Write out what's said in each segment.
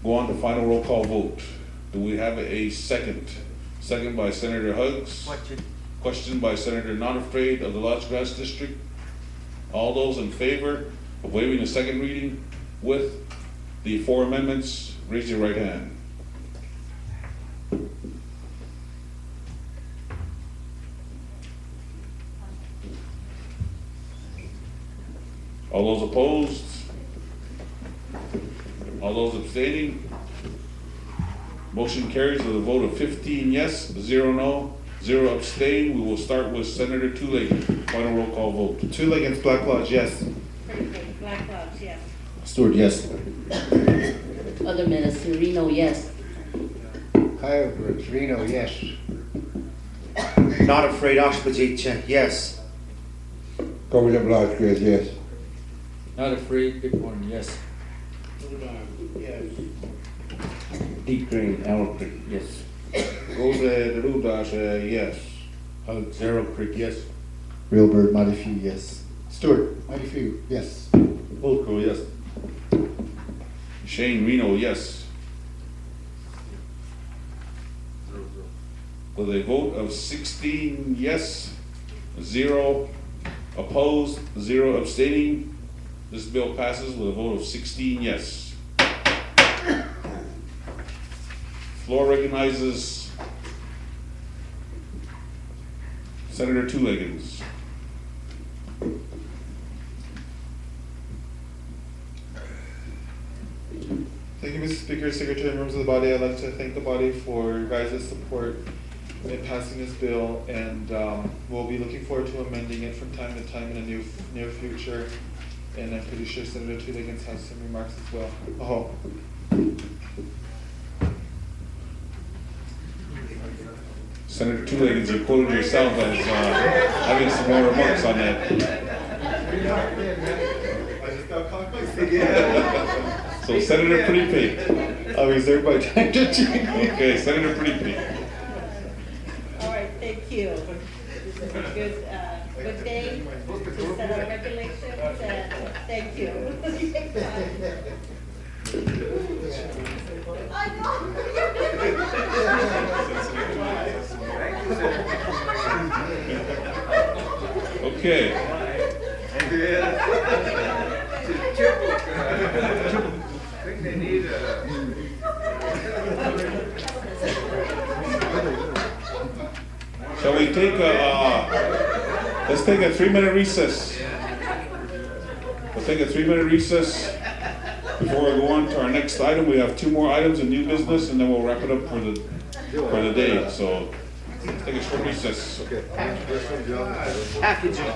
go on to final roll call vote. Do we have a second? Second by Senator Hugs. Question. Question by Senator Not Afraid of the Las Grass District. All those in favor of waiving the second reading with the 4 amendments, raise your right hand. All those opposed? All those abstaining? Motion carries with a vote of 15 yes, 0 no, 0 abstain. We will start with Senator Two-Legged. Final roll call vote. Two-Legged, Black Lodge, yes. Black Lodge, yes. Stewart, yes. Alderman Sereno, yes. Kyle Reno, yes. Not Afraid Oshpajitcha, yes. Governor Blanche, yes. Not Afraid, Bighorn, yes. Deep Green, Owl Creek, yes. Rosa Rudash, yes. Hug, Zero Creek, yes. Real Bird, Mighty Few, yes. Stewart, Mighty Few, yes. Old Crow, yes. Shane Reno, yes. With a vote of 16 yes, 0 opposed, 0 abstaining, this bill passes with a vote of 16 yes. Floor recognizes Senator Two-Legged. Thank you, Mr. Speaker, Secretary, and members of the body. I'd like to thank the body for your guys' support in passing this bill, and we'll be looking forward to amending it from time to time in the near future. And I'm pretty sure Senator Two-Legged has some remarks as well. Oh. Senator Two-Legged, you quoted yourself as having some more remarks on that. I just got caught again. So Senator Pretty Pig. I'll reserve my time to change. Okay, Senator Pretty Pig. All right, thank you. This is a good day to set our regulations, and thank you. I know. Okay. Shall we take let's take a 3-minute recess. We'll take a 3-minute recess before we go on to our next item. We have 2 more items in new business, and then we'll wrap it up for the day. So let's take a short recess. Packaging.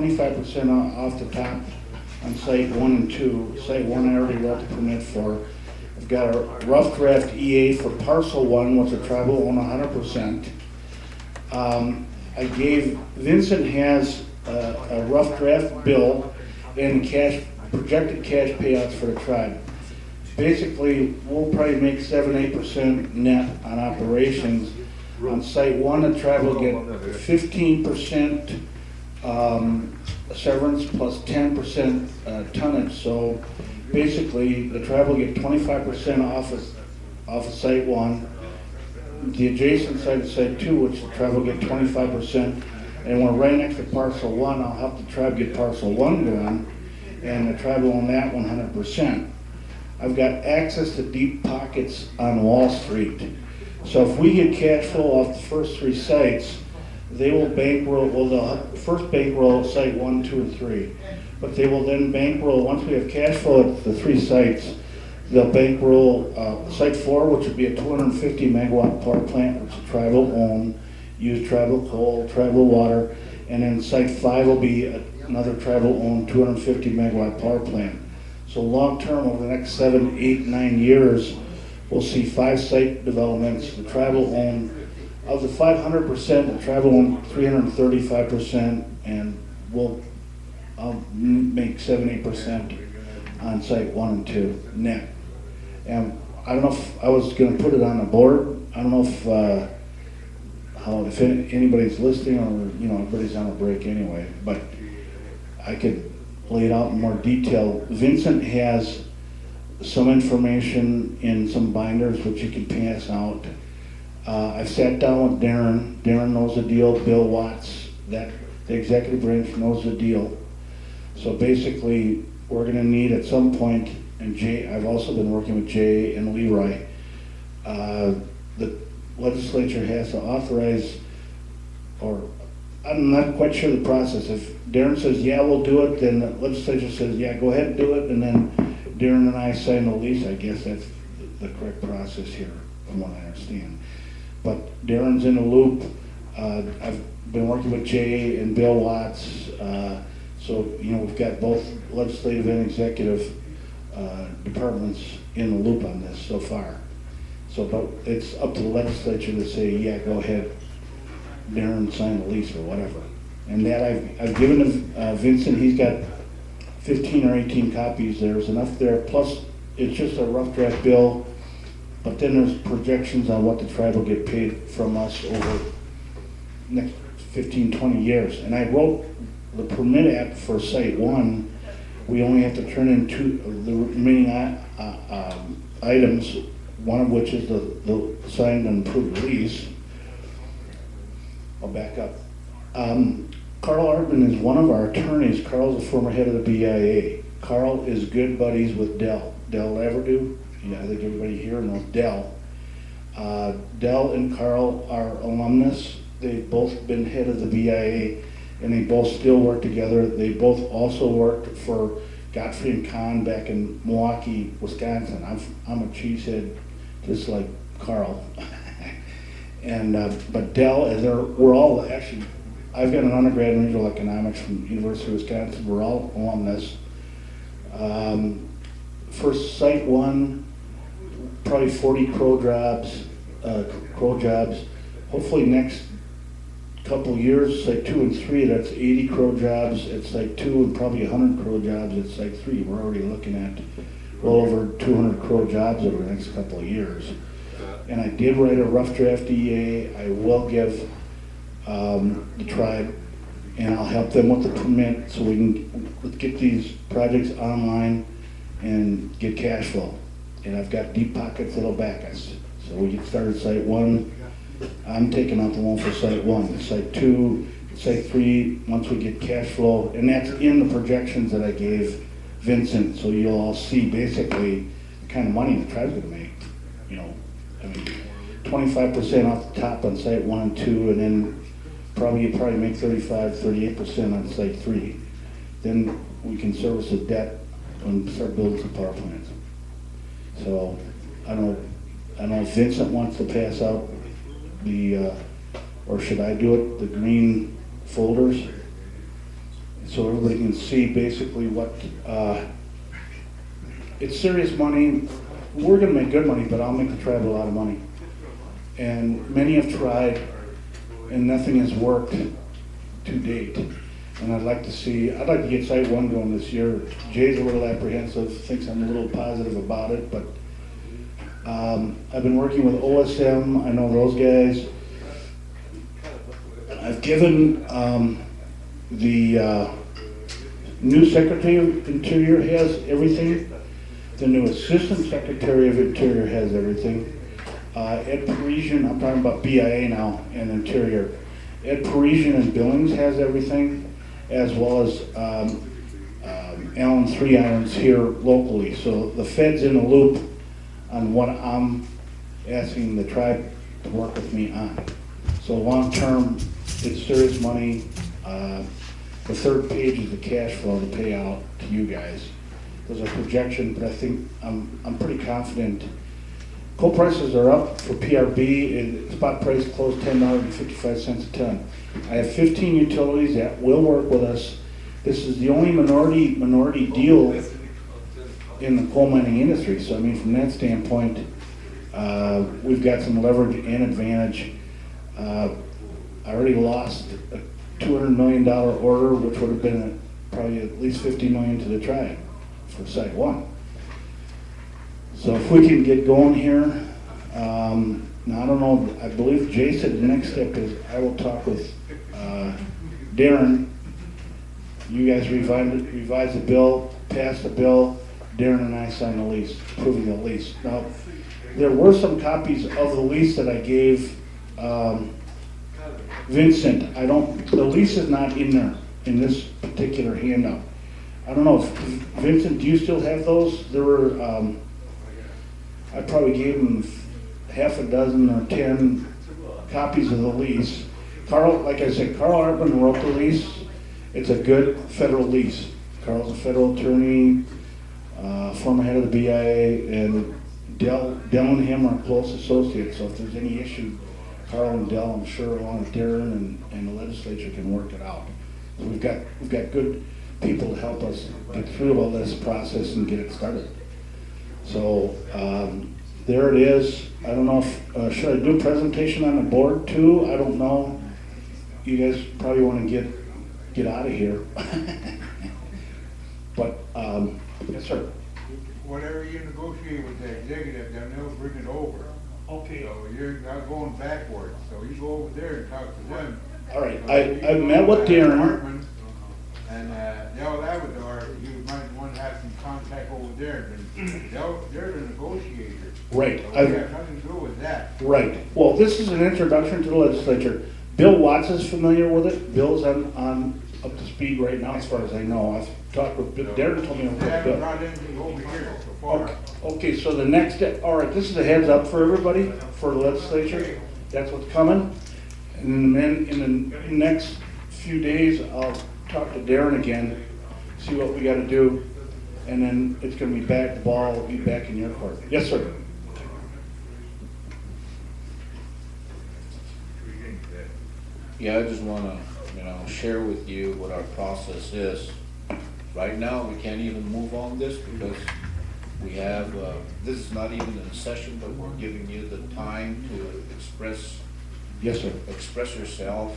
25% off the top on site 1 and 2. Site 1 I already wrote the permit for. I've got a rough draft EA for parcel 1, which the tribe will own 100%. I gave, Vincent has a rough draft bill and projected cash payouts for the tribe. Basically, we'll probably make 7-8% net on operations. On site 1, the tribe will get 15% severance plus 10% tonnage. So basically, the tribe will get 25% off of site 1. The adjacent site is site 2, which the tribe will get 25%. And we're right next to parcel 1. I'll help the tribe get parcel 1 going, and the tribe will own that 100%. I've got access to deep pockets on Wall Street. So if we get cash flow off the first 3 sites, they will bankroll, well, they'll first bankroll site 1, 2, and 3. But they will then bankroll, once we have cash flow at the 3 sites, they'll bankroll site 4, which would be a 250 megawatt power plant, which the tribe will own, use tribal coal, tribal water, and then site 5 will be another tribal owned 250 megawatt power plant. So long term, over the next 7, 8, 9 years, we'll see 5 site developments. The tribe will own, of the 500%, the tribe will own 335%, and I'll make 78% on site 1 and 2 net. And I don't know if I was going to put it on the board. I don't know if anybody's listening, or everybody's on a break anyway. But I could lay it out in more detail. Vincent has some information in some binders which you can pass out. I've sat down with Darren. Darren knows the deal. Bill Watts, the executive branch, knows the deal. So basically, we're going to need at some point, and I've also been working with Jay and Leroy. The legislature has to authorize, or I'm not quite sure the process. If Darren says, yeah, we'll do it, then the legislature says, yeah, go ahead and do it, and then Darren and I sign the lease. I guess that's the correct process here, from what I understand. But Darren's in the loop. I've been working with Jay and Bill Watts. So, we've got both legislative and executive departments in the loop on this so far. So, but it's up to the legislature to say, yeah, go ahead, Darren, sign the lease or whatever. And that I've given Vincent. He's got 15 or 18 copies. There's enough there. Plus, it's just a rough draft bill. But then there's projections on what the tribe will get paid from us over the next 15, 20 years. And I wrote the permit app for site 1. We only have to turn in the remaining items, one of which is the signed and approved lease. I'll back up. Carl Artman is one of our attorneys. Carl's a former head of the BIA. Carl is good buddies with Dell Laverdue. I think everybody here knows Dell. Dell and Carl are alumnus. They've both been head of the BIA, and they both still work together. They both also worked for Godfrey and Kahn back in Milwaukee, Wisconsin. I'm a cheesehead, just like Carl. And but Dell, we're all actually. I've got an undergrad in regional economics from University of Wisconsin. We're all alumnus. For site 1, probably 40 crow jobs. Hopefully next couple years, site 2 and 3, that's 80 crow jobs at site 2 and probably 100 crow jobs at site 3. We're already looking at well over 200 crow jobs over the next couple of years. And I did write a rough draft EA. I will give the tribe, and I'll help them with the permit so we can get these projects online and get cash flow. And I've got deep pockets that'll back us. So we get started site 1. I'm taking out the loan for site 1. Site 2, site 3, once we get cash flow, and that's in the projections that I gave Vincent, so you'll all see basically the kind of money the tribe's gonna make. 25% off the top on site 1 and 2, and then you probably make 38% on site 3. Then we can service the debt and start building some power plants. So I don't know if Vincent wants to pass out or should I do it, the green folders? so everybody can see basically what, it's serious money. We're gonna make good money, but I'll make the tribe a lot of money. And many have tried, and nothing has worked to date. And I'd like to get Site 1 going this year. Jay's a little apprehensive, thinks I'm a little positive about it, but I've been working with OSM, I know those guys. I've given the new Secretary of Interior has everything. The new Assistant Secretary of Interior has everything. Ed Parisian, I'm talking about BIA now and Interior. Ed Parisian and Billings has everything, as well as Allen 3 Irons here locally. So the Fed's in the loop on what I'm asking the tribe to work with me on. So long term, it's serious money. The third page is the cash flow to pay out to you guys. There's a projection, but I think I'm pretty confident. Coal prices are up for PRB, and spot price closed $10.55 a ton. I have 15 utilities that will work with us. This is the only minority deal in the coal mining industry. So I mean, from that standpoint, we've got some leverage and advantage. I already lost a $200 million order, which would have been probably at least $50 million to the tribe for Site 1. So if we can get going here, now I don't know, I believe Jay said the next step is I will talk with Darren. You guys revise the bill, pass the bill, Darren and I sign the lease, approving the lease. Now, there were some copies of the lease that I gave Vincent. The lease is not in there, in this particular handout. I don't know, Vincent, do you still have those? There were, I probably gave him half a dozen or 10 copies of the lease. Carl, like I said, Carl Hartman wrote the lease. It's a good federal lease. Carl's a federal attorney, former head of the BIA, and Dell and him are close associates. So if there's any issue, Carl and Dell, I'm sure, along with Darren and the legislature, can work it out. So we've got good people to help us get through all this process and get it started. So there it is. I don't know if, should I do a presentation on the board too? I don't know. You guys probably want to get out of here. But, yes, sir. Whatever you negotiate with the executive, then they'll bring it over. Okay. So you're not going backwards, so you go over there and talk to them. All right, I met with Darren. Hartman, and Del Avador, you might want to have some contact over there, but they're the negotiators. Right. So we have nothing to do with that. Right. Well, this is an introduction to the legislature. Bill Watts is familiar with it. Bill's on up to speed right now, as far as I know. I've talked with Bill. Darren told me They about haven't Bill. brought anything over here so far. Okay, so the next step, all right, this is a heads up for everybody, for the legislature. That's what's coming. And then in the next few days, I'll talk to Darren again, see what we gotta do. And then it's gonna be back, the ball will be back in your court. Yes, sir. Yeah, I just wanna, share with you what our process is. Right now, we can't even move on this because we have, this is not even in session, but we're giving you the time to express. Yes, sir. Express yourself,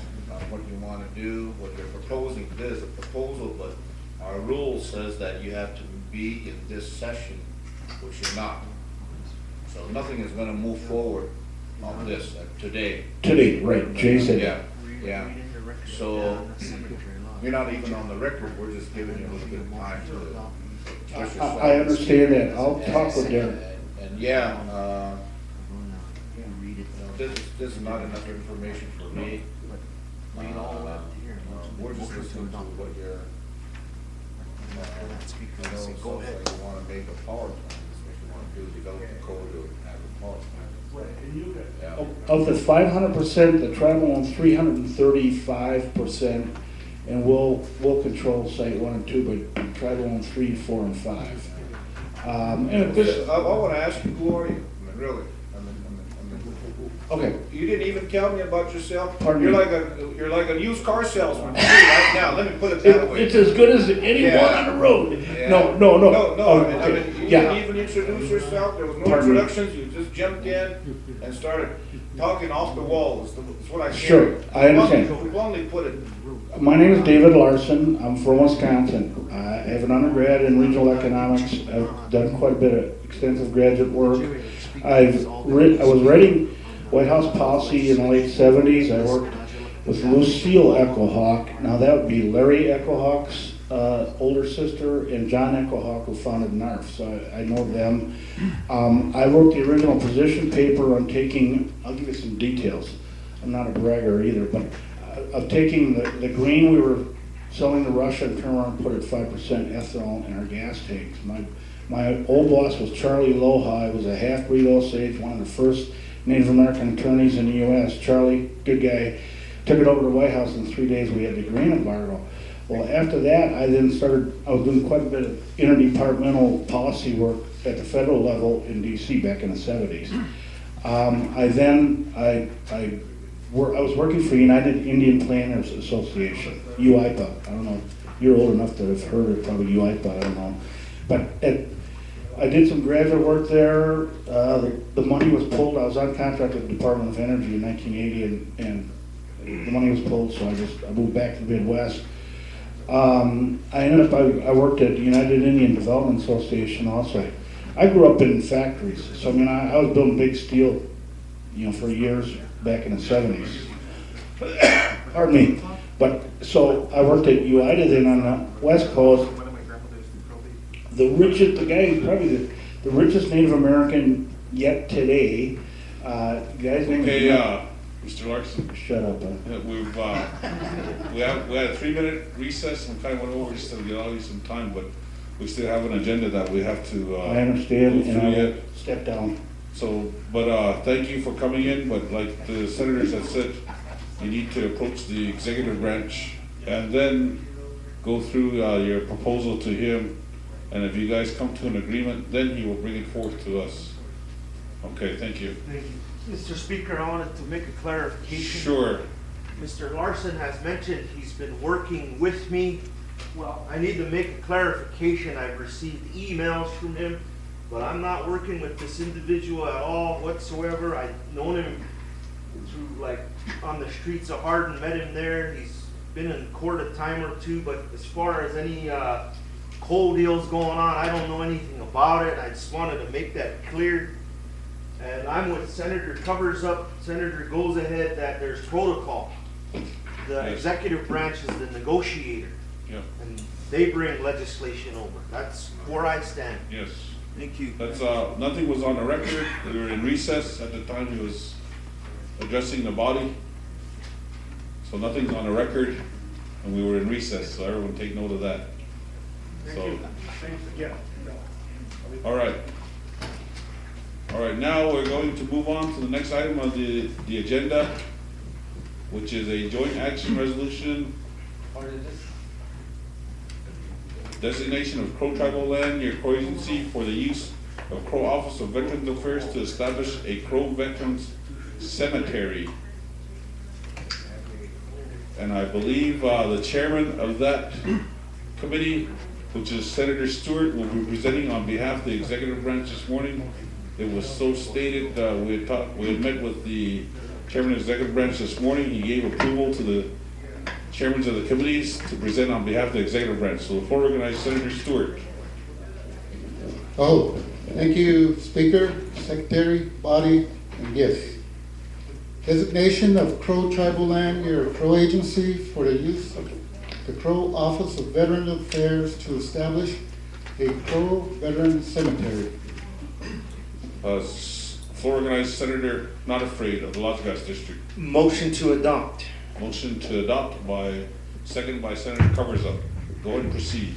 what you wanna do, what you're proposing. This is a proposal, but our rule says that you have to be in this session, which you're not. So nothing is gonna move forward on this today. Today, right, Jay said that. Yeah. So, you're not even on the record, we're just giving you a little bit of time to express yourself. I understand that. I'll talk with Darren. And this is not enough information for me. We're just listening to what you're, it sounds like you wanna make a power plant, if you wanna do, develop the code to have a power plant. Yeah. Of the 500%, the tribe owns 335%, and we'll control Site 1 and 2, but the tribe owns 3, 4, and 5. And if this, I wanna ask you, who are you? I mean, really? Okay, You didn't even tell me about yourself. Pardon You're me? you're like a used car salesman to me right now, let me put it that way. it's as good as anyone Yeah. on the road. Yeah. No. No, I Okay. mean, you Yeah. didn't even introduce yourself, there was no Pardon me? introductions, you just jumped in and started talking off the wall, is what I said. Sure, I understand. You bluntly put it. My name is David Larson. I'm from Wisconsin. I have an undergrad in regional economics. I've done quite a bit of extensive graduate work. I was writing White House policy in the late 70s. I worked with Lucille Echo Hawk. Now that would be Larry Echo Hawk's older sister and John Echo Hawk, who founded NARF. So I know them. I wrote the original position paper on taking, I'll give you some details. I'm not a bragger either, but of taking the green we were selling to Russia and turn around and put it 5% ethanol in our gas tanks. My old boss was Charlie Loha. He was a half-breed Osage, one of the first Native American attorneys in the U.S. Charlie, good guy, took it over to the White House in 3 days. We had the grain embargo. Well, after that, I was doing quite a bit of interdepartmental policy work at the federal level in D.C. back in the 70s. I was working for United Indian Planners Association, UIPA. I don't know, you're old enough to have heard of probably UIPA, I don't know. But I did some graduate work there. The money was pulled. I was on contract with the Department of Energy in 1980, and the money was pulled, so I moved back to the Midwest. I worked at the United Indian Development Association also. I grew up in factories, so I mean, I was building big steel, for years back in the 70s. Pardon me. But, so I worked at UIDA then on the West Coast. The guy who's probably the richest Native American yet today, the guy's name is... Mr. Larson. Shut up, We had a 3-minute recess and kind of went over just to allow you some time, but we still have an agenda that we have to. I understand, go and through I will yet. step down. So, but thank you for coming in, but like the senators have said, you need to approach the executive branch and then go through your proposal to him, and if you guys come to an agreement, then he will bring it forth to us. Okay, thank you. Thank you. Mr. Speaker, I wanted to make a clarification. Sure. Mr. Larson has mentioned he's been working with me. Well, I need to make a clarification. I've received emails from him, but I'm not working with this individual at all whatsoever. I've known him through, like, on the streets of Hardin, met him there. He's been in court a time or two, but as far as any coal deals going on, I don't know anything about it. I just wanted to make that clear. And I'm with Senator Covers Up, Senator Goes Ahead, that there's protocol. The executive branch is the negotiator. Yeah. And they bring legislation over. That's where I stand. Yes. Thank you. That's, nothing was on the record. We were in recess at the time he was addressing the body. So nothing's on the record, and we were in recess, so everyone take note of that. So, all right. All right, now we're going to move on to the next item on the agenda, which is a joint action resolution. Designation of Crow tribal land near Crow Agency for the use of Crow Office of Veterans Affairs to establish a Crow Veterans Cemetery. And I believe the chairman of that committee, which is Senator Stewart, will be presenting on behalf of the executive branch this morning. It was so stated, we had met with the chairman of the executive branch this morning. He gave approval to the chairmen of the committees to present on behalf of the executive branch. So the floor recognizes Senator Stewart. Oh, thank you, Speaker, Secretary, body, and guests. Designation of Crow tribal land near Crow Agency for the use of the Crow Office of Veterans Affairs to establish a Crow Veteran Cemetery. Floor recognizes Senator Not Afraid of the Las Vegas District. Motion to adopt. Motion to adopt second by Senator Covers Up. Go ahead and proceed.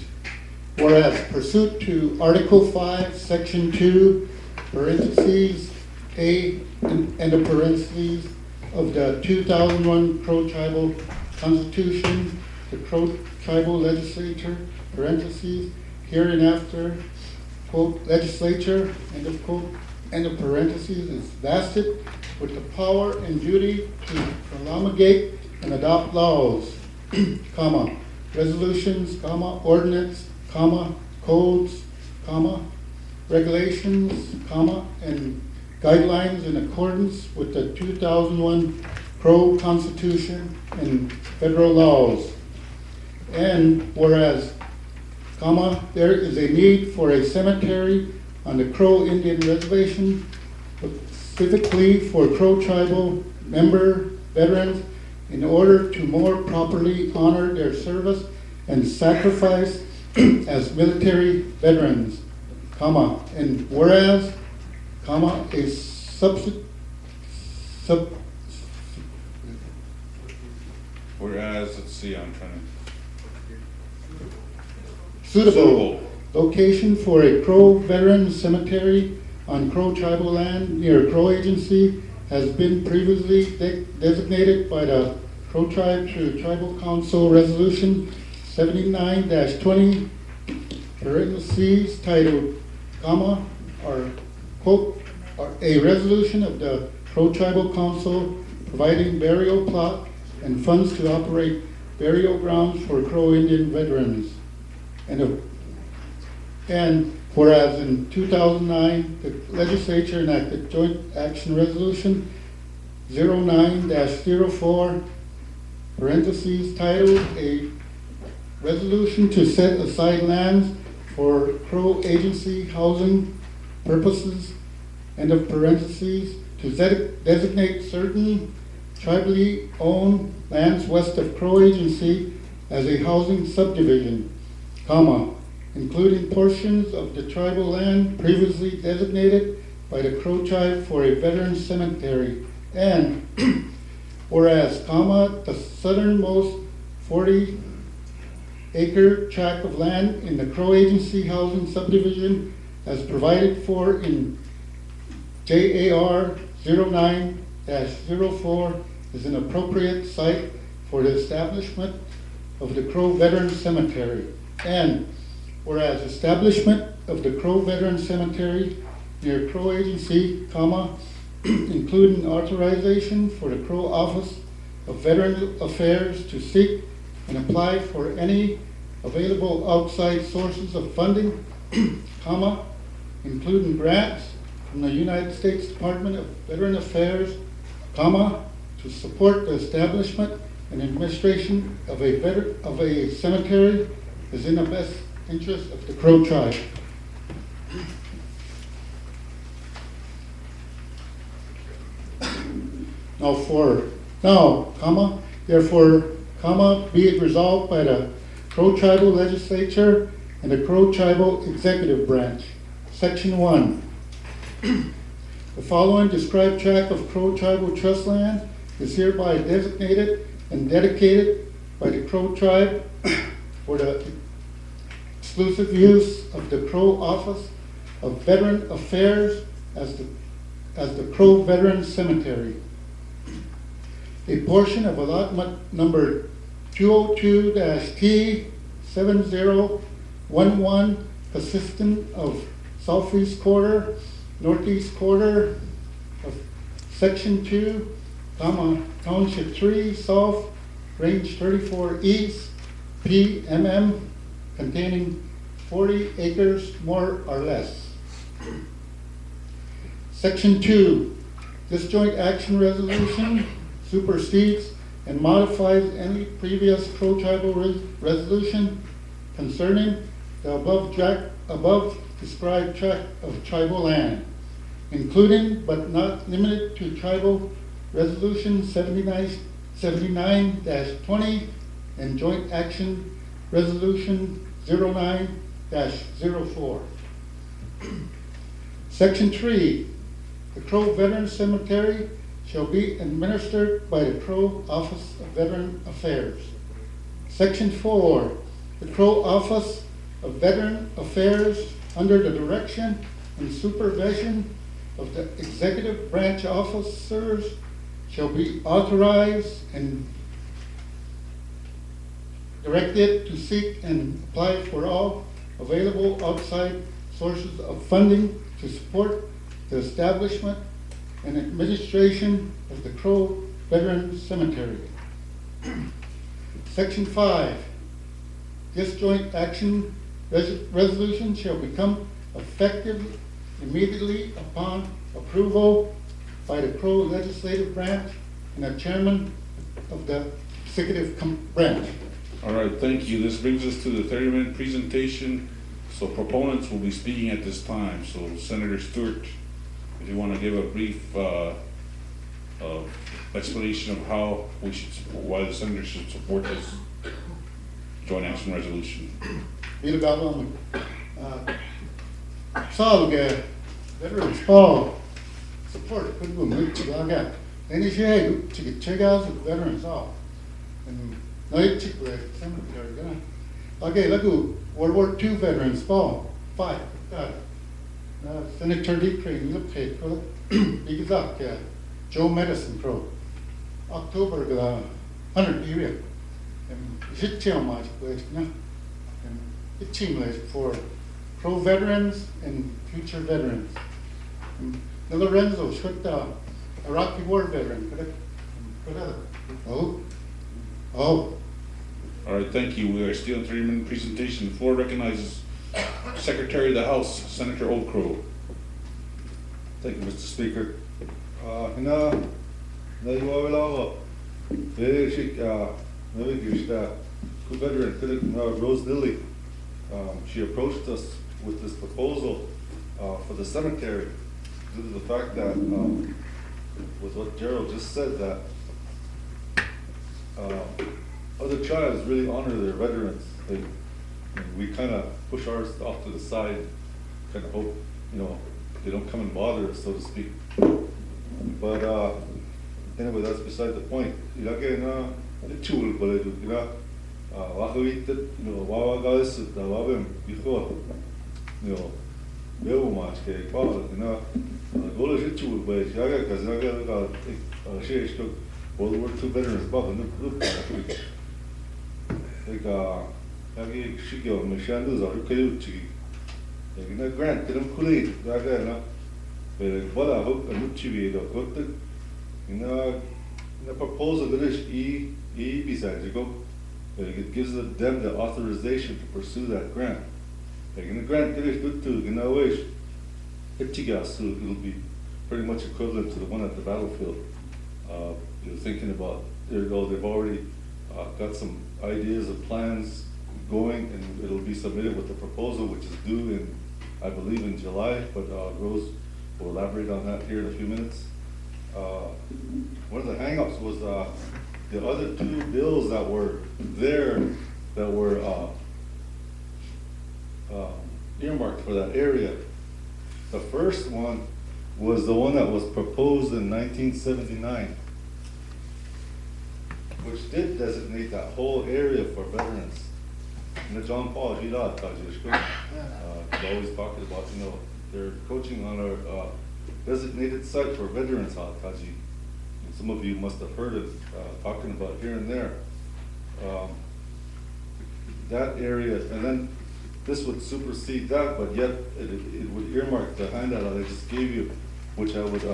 Whereas pursuant to Article 5, Section 2, parentheses, A and the parentheses of the 2001 Crow Tribal Constitution, the Crow Tribal Legislature, parentheses, hereinafter, quote, legislature, end of quote, end of parentheses, is vested with the power and duty to promulgate and adopt laws, comma, resolutions, comma, ordinance, comma, codes, comma, regulations, comma, and guidelines in accordance with the 2001 Crow Constitution and federal laws. And whereas, comma, there is a need for a cemetery on the Crow Indian Reservation, specifically for Crow tribal member veterans, in order to more properly honor their service and sacrifice as military veterans, comma, and whereas, comma, a Whereas, let's see, I'm trying to. suitable location for a Crow veteran cemetery on Crow tribal land near Crow Agency has been previously designated by the Crow Tribe through Tribal Council Resolution 79-20, parentheses, titled, comma, or quote, or a resolution of the Crow Tribal Council providing burial plot and funds to operate burial grounds for Crow Indian veterans. And whereas in 2009, the legislature enacted Joint Action Resolution 09-04, parentheses, titled, a resolution to set aside lands for Crow Agency housing purposes, end of parentheses, to designate certain tribally owned lands west of Crow Agency as a housing subdivision, comma, including portions of the tribal land previously designated by the Crow Tribe for a veteran cemetery. And whereas, comma, the southernmost 40-acre tract of land in the Crow Agency housing subdivision as provided for in JAR 09-04 is an appropriate site for the establishment of the Crow Veteran Cemetery. And whereas establishment of the Crow Veteran Cemetery near Crow Agency, comma, including authorization for the Crow Office of Veteran Affairs to seek and apply for any available outside sources of funding, comma, including grants from the United States Department of Veteran Affairs, comma, to support the establishment and administration of a cemetery is in the best interest of the Crow Tribe. Now, comma, therefore, comma, be it resolved by the Crow Tribal Legislature and the Crow Tribal Executive Branch. Section 1. The following described tract of Crow Tribal Trust land is hereby designated and dedicated by the Crow Tribe for the exclusive use of the Crow Office of Veteran Affairs as the Crow Veteran Cemetery. A portion of allotment number 202-T7011 consisting of southeast quarter, northeast quarter of Section 2, comma, Township 3 South, Range 34 East, PMM, containing 40 acres more or less. Section 2, this joint action resolution supersedes and modifies any previous Crow Tribal resolution concerning the above described tract of tribal land, including but not limited to Tribal Resolution 79-20 and Joint Action Resolution 09-04. Section 3, the Crow Veteran Cemetery shall be administered by the Crow Office of Veteran Affairs. Section 4, the Crow Office of Veteran Affairs, under the direction and supervision of the executive branch officers, shall be authorized and directed to seek and apply for all available outside sources of funding to support the establishment and administration of the Crow Veterans Cemetery. Section 5, this joint action resolution shall become effective immediately upon approval by the Crow Legislative Branch and the chairman of the executive branch. All right, thank you. This brings us to the 30-minute presentation. So proponents will be speaking at this time. So Senator Stewart, if you want to give a brief explanation of how we should support, why the senator should support this joint action resolution. Bill Galvin, Salga, Veterans Hall, support good women, Chicago. Then you say, check out the Veterans Hall. And night chick cemetery. Okay, let's go. World War II Veterans Hall, 5. Senator Lee Crane, look at it. Joe Medicine Pro. October 100 period. And it's too much place, and it's seamless for pro veterans and future veterans. And Lorenzo, should Iraqi war veteran, correct? Oh. All right, thank you. We are still in 3-minute presentation. The floor recognizes Secretary of the House, Senator Old Crow. Thank you, Mr. Speaker. Good veteran, Rose Lilly. She approached us with this proposal for the cemetery due to the fact that, with what Gerald just said, that other tribes really honor their veterans. We kind of push ours off to the side, kind of hope, they don't come and bother us, so to speak. But anyway, that's beside the point. World War II veterans bug and look like Shigio Mishandu's or Kayuchi. Like Grant, them Kuli, Ragana, but what I hope and Uchivi or Gotten, the proposal that is besides you go, it gives them the authorization to pursue that grant. Like in the grant, it is good too, wish it will be pretty much equivalent to the one at the battlefield. You're thinking about, they've already got some ideas and plans going, and it'll be submitted with the proposal, which is due in, I believe, in July, but Rose will elaborate on that here in a few minutes. One of the hang-ups was the other 2 bills that were there that were earmarked for that area. The first one was the one that was proposed in 1979, which did designate that whole area for veterans. And the John Paul Girard project, always talking about, they're coaching on our designated site for veterans, Taji. Some of you must have heard it talking about here and there. That area, and then this would supersede that, but yet it would earmark the handout that I just gave you, which I would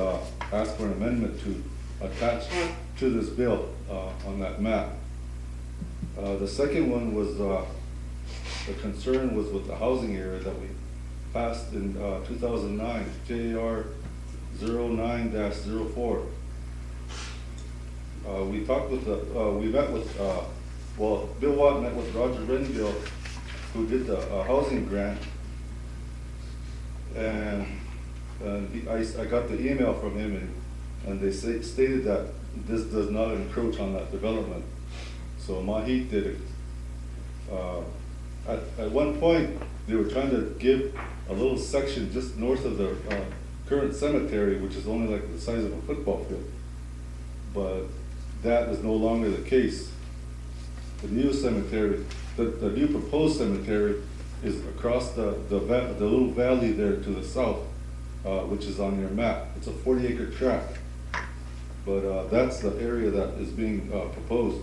ask for an amendment to attach to this bill on that map. The second one was, the concern was with the housing area that we passed in 2009, JAR 09-04. We talked with we met with, Bill Watt met with Roger Renville, who did the housing grant, and I got the email from him, and they stated that this does not encroach on that development. So Mahit did it. At one point, they were trying to give a little section just north of the current cemetery, which is only like the size of a football field. But that is no longer the case. The new cemetery, the new proposed cemetery is across the little valley there to the south, which is on your map. It's a 40-acre tract. But that's the area that is being proposed.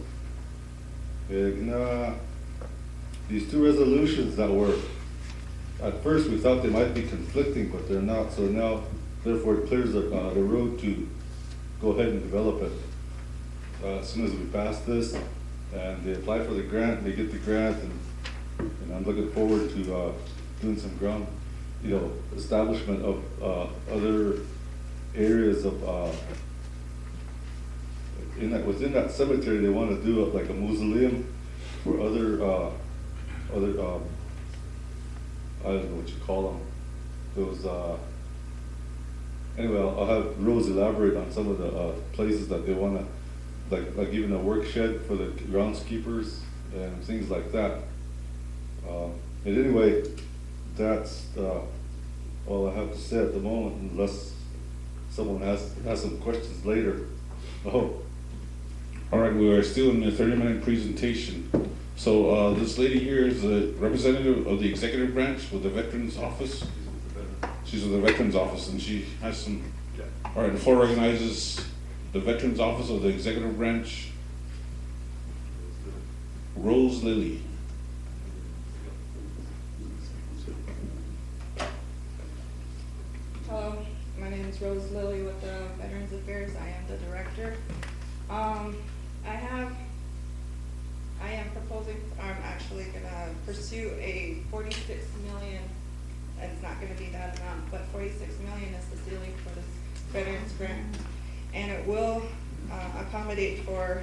These 2 resolutions that were, at first we thought they might be conflicting, but they're not. So now therefore it clears the road to go ahead and develop it. As soon as we pass this, and they apply for the grant, they get the grant, and I'm looking forward to doing some ground, establishment of other areas of, within that cemetery, they want to do like a mausoleum for other, I don't know what you call them. Those, anyway, I'll have Rose elaborate on some of the places that they want to, like even a work shed for the groundskeepers and things like that. And anyway, that's all I have to say at the moment, unless someone has some questions later. Oh. All right, we are still in the 30-minute presentation. So this lady here is a representative of the executive branch with the Veterans Office. She's with the Veterans Office, and she has some. All right, the floor recognizes the Veterans Office of the executive branch, Rose Lilly. Hello, my name is Rose Lilly with the Veterans Affairs. I am the director. I am proposing, I'm actually gonna pursue a 46 million, and it's not gonna be that amount, but 46 million is the ceiling for this Veterans grant. And it will accommodate for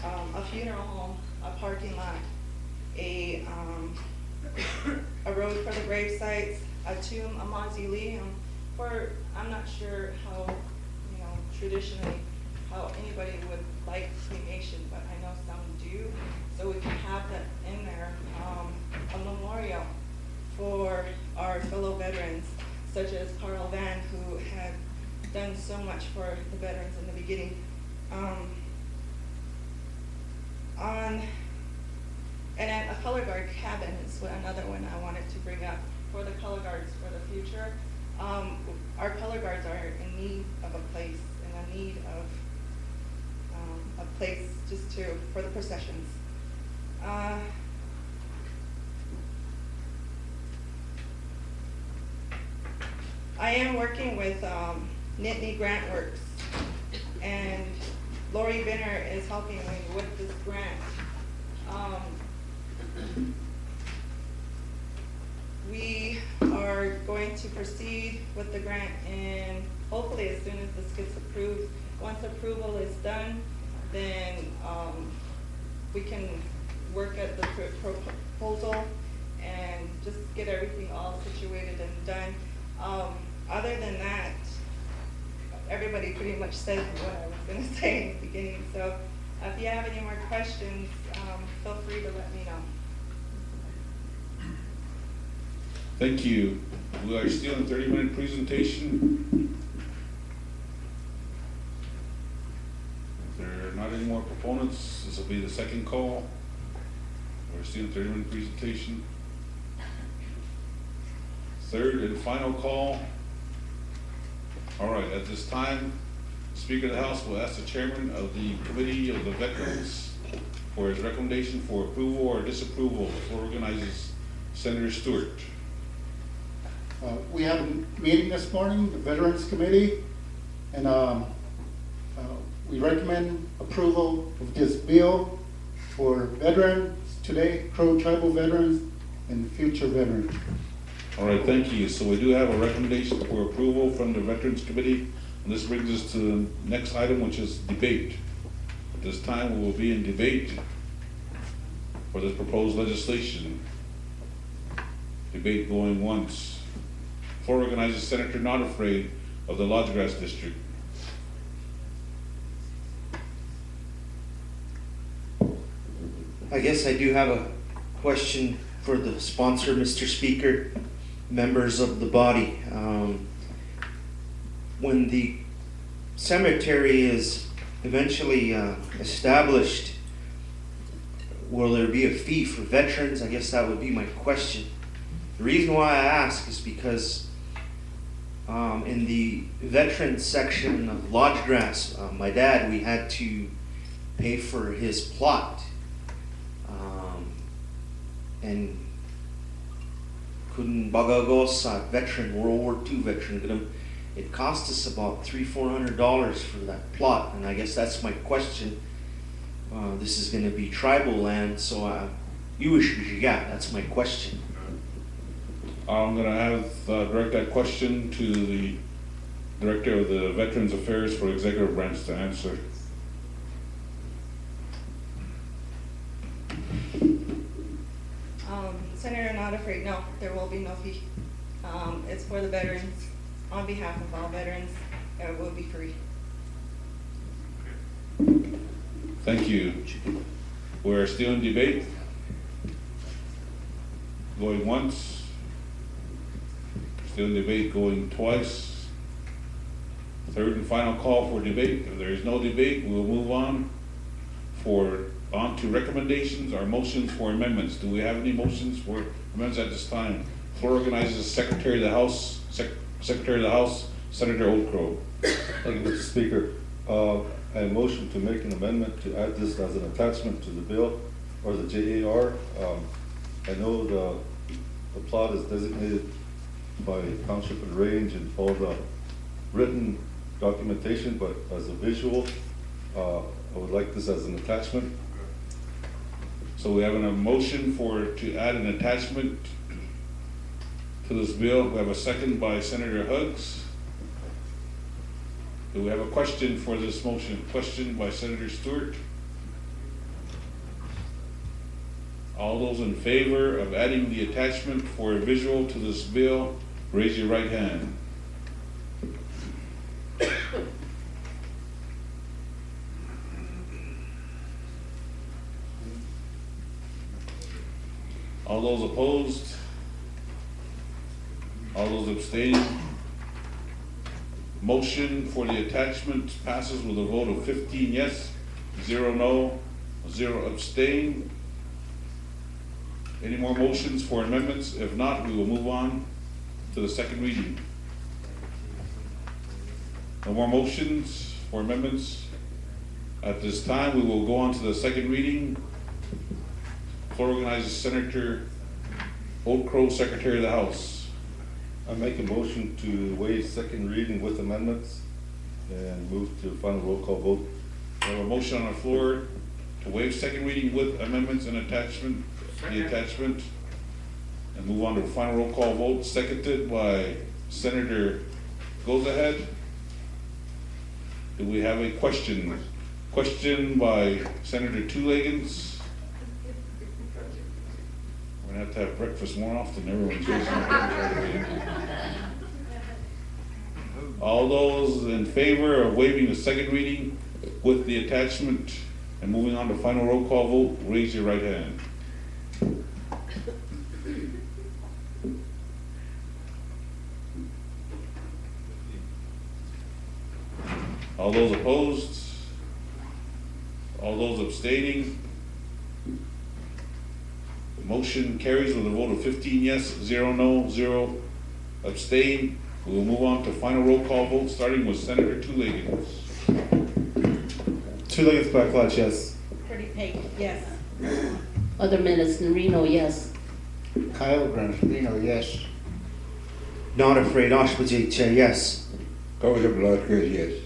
a funeral home, a parking lot, a road for the grave sites, a tomb, a mausoleum, for, I'm not sure how, traditionally, how anybody would like cremation, but I know some do. So we can have that in there, a memorial for our fellow veterans, such as Carl Van, who had done so much for the veterans in the beginning. And then a color guard cabin is another one I wanted to bring up for the color guards for the future. Our color guards are in need of a place and a need of a place just for the processions. I am working with Nittany Grant Works, and Lori Binner is helping me with this grant. We are going to proceed with the grant, and hopefully as soon as this gets approved, once approval is done, then we can work at the proposal and just get everything all situated and done. Other than that, everybody pretty much said what I was going to say in the beginning. So if you have any more questions, feel free to let me know. Thank you. We are still in 30-minute presentation. If there are not any more proponents, this will be the second call. We're still in 30-minute presentation. Third and final call. All right, at this time, the Speaker of the House will ask the Chairman of the Committee of the Veterans for his recommendation for approval or disapproval. The floor organizes Senator Stewart. We had a meeting this morning, the Veterans Committee, and we recommend approval of this bill for veterans today, Crow tribal veterans, and future veterans. All right, thank you. So we do have a recommendation for approval from the Veterans Committee, and this brings us to the next item, which is debate. At this time, we will be in debate for this proposed legislation. Debate going once. Floor organizes Senator Not Afraid of the Lodgegrass District. I guess I do have a question for the sponsor, Mr. Speaker, members of the body. When the cemetery is eventually established, will there be a fee for veterans? I guess that would be my question. The reason why I ask is because in the veterans section of Lodgegrass, my dad, we had to pay for his plot. And couldn't bagagos veteran, World War II veteran, it cost us about $300-400 for that plot, and I guess that's my question. This is gonna be tribal land, so that's my question. I'm gonna have, direct that question to the Director of the Veterans Affairs for Executive Branch to answer. Senator, not afraid, no, there will be no fee. It's for the veterans, on behalf of all veterans, it will be free. Thank you. We're still in debate. Going once. Still in debate, going twice. Third and final call for debate. If there is no debate, we'll move on to recommendations or motions for amendments. Do we have any motions for amendments at this time? Floor organizes Secretary of the House, Secretary of the House, Senator Oldcrow. Thank you, Mr. Speaker. I motion to make an amendment to add this as an attachment to the bill, or the JAR. I know the plot is designated by Township and Range and all the written documentation, but as a visual, I would like this as an attachment. So we have a motion to add an attachment to this bill. We have a second by Senator Huggs. Do we have a question for this motion? Question by Senator Stewart. All those in favor of adding the attachment for a visual to this bill, raise your right hand. All those opposed? All those abstaining? Motion for the attachment passes with a vote of 15 yes, 0 no, 0 abstain. Any more motions for amendments? If not, we will move on to the second reading. No more motions for amendments. At this time, we will go on to the second reading. Floor organizes Senator Oldcrow, Secretary of the House. I make a motion to waive second reading with amendments and move to final roll call vote. We have a motion on the floor to waive second reading with amendments and attachment, the attachment, and move on to final roll call vote, seconded by Senator Goes Ahead. Do we have a question? Question by Senator Two Leggins. We're gonna have to have breakfast more often, everyone's listening. All those in favor of waiving the second reading with the attachment and moving on to final roll call vote, raise your right hand. All those opposed? All those abstaining? The motion carries with a vote of 15 yes, 0 no, 0 abstain. We will move on to final roll call vote, starting with Senator Two Leggins. Two Leggins Backlash, yes. Pretty Pate, yes. Alderman Reno, yes. Kyle Granfino, yes. Not afraid, Ashbajay, yes. Cover Velasquez, yes.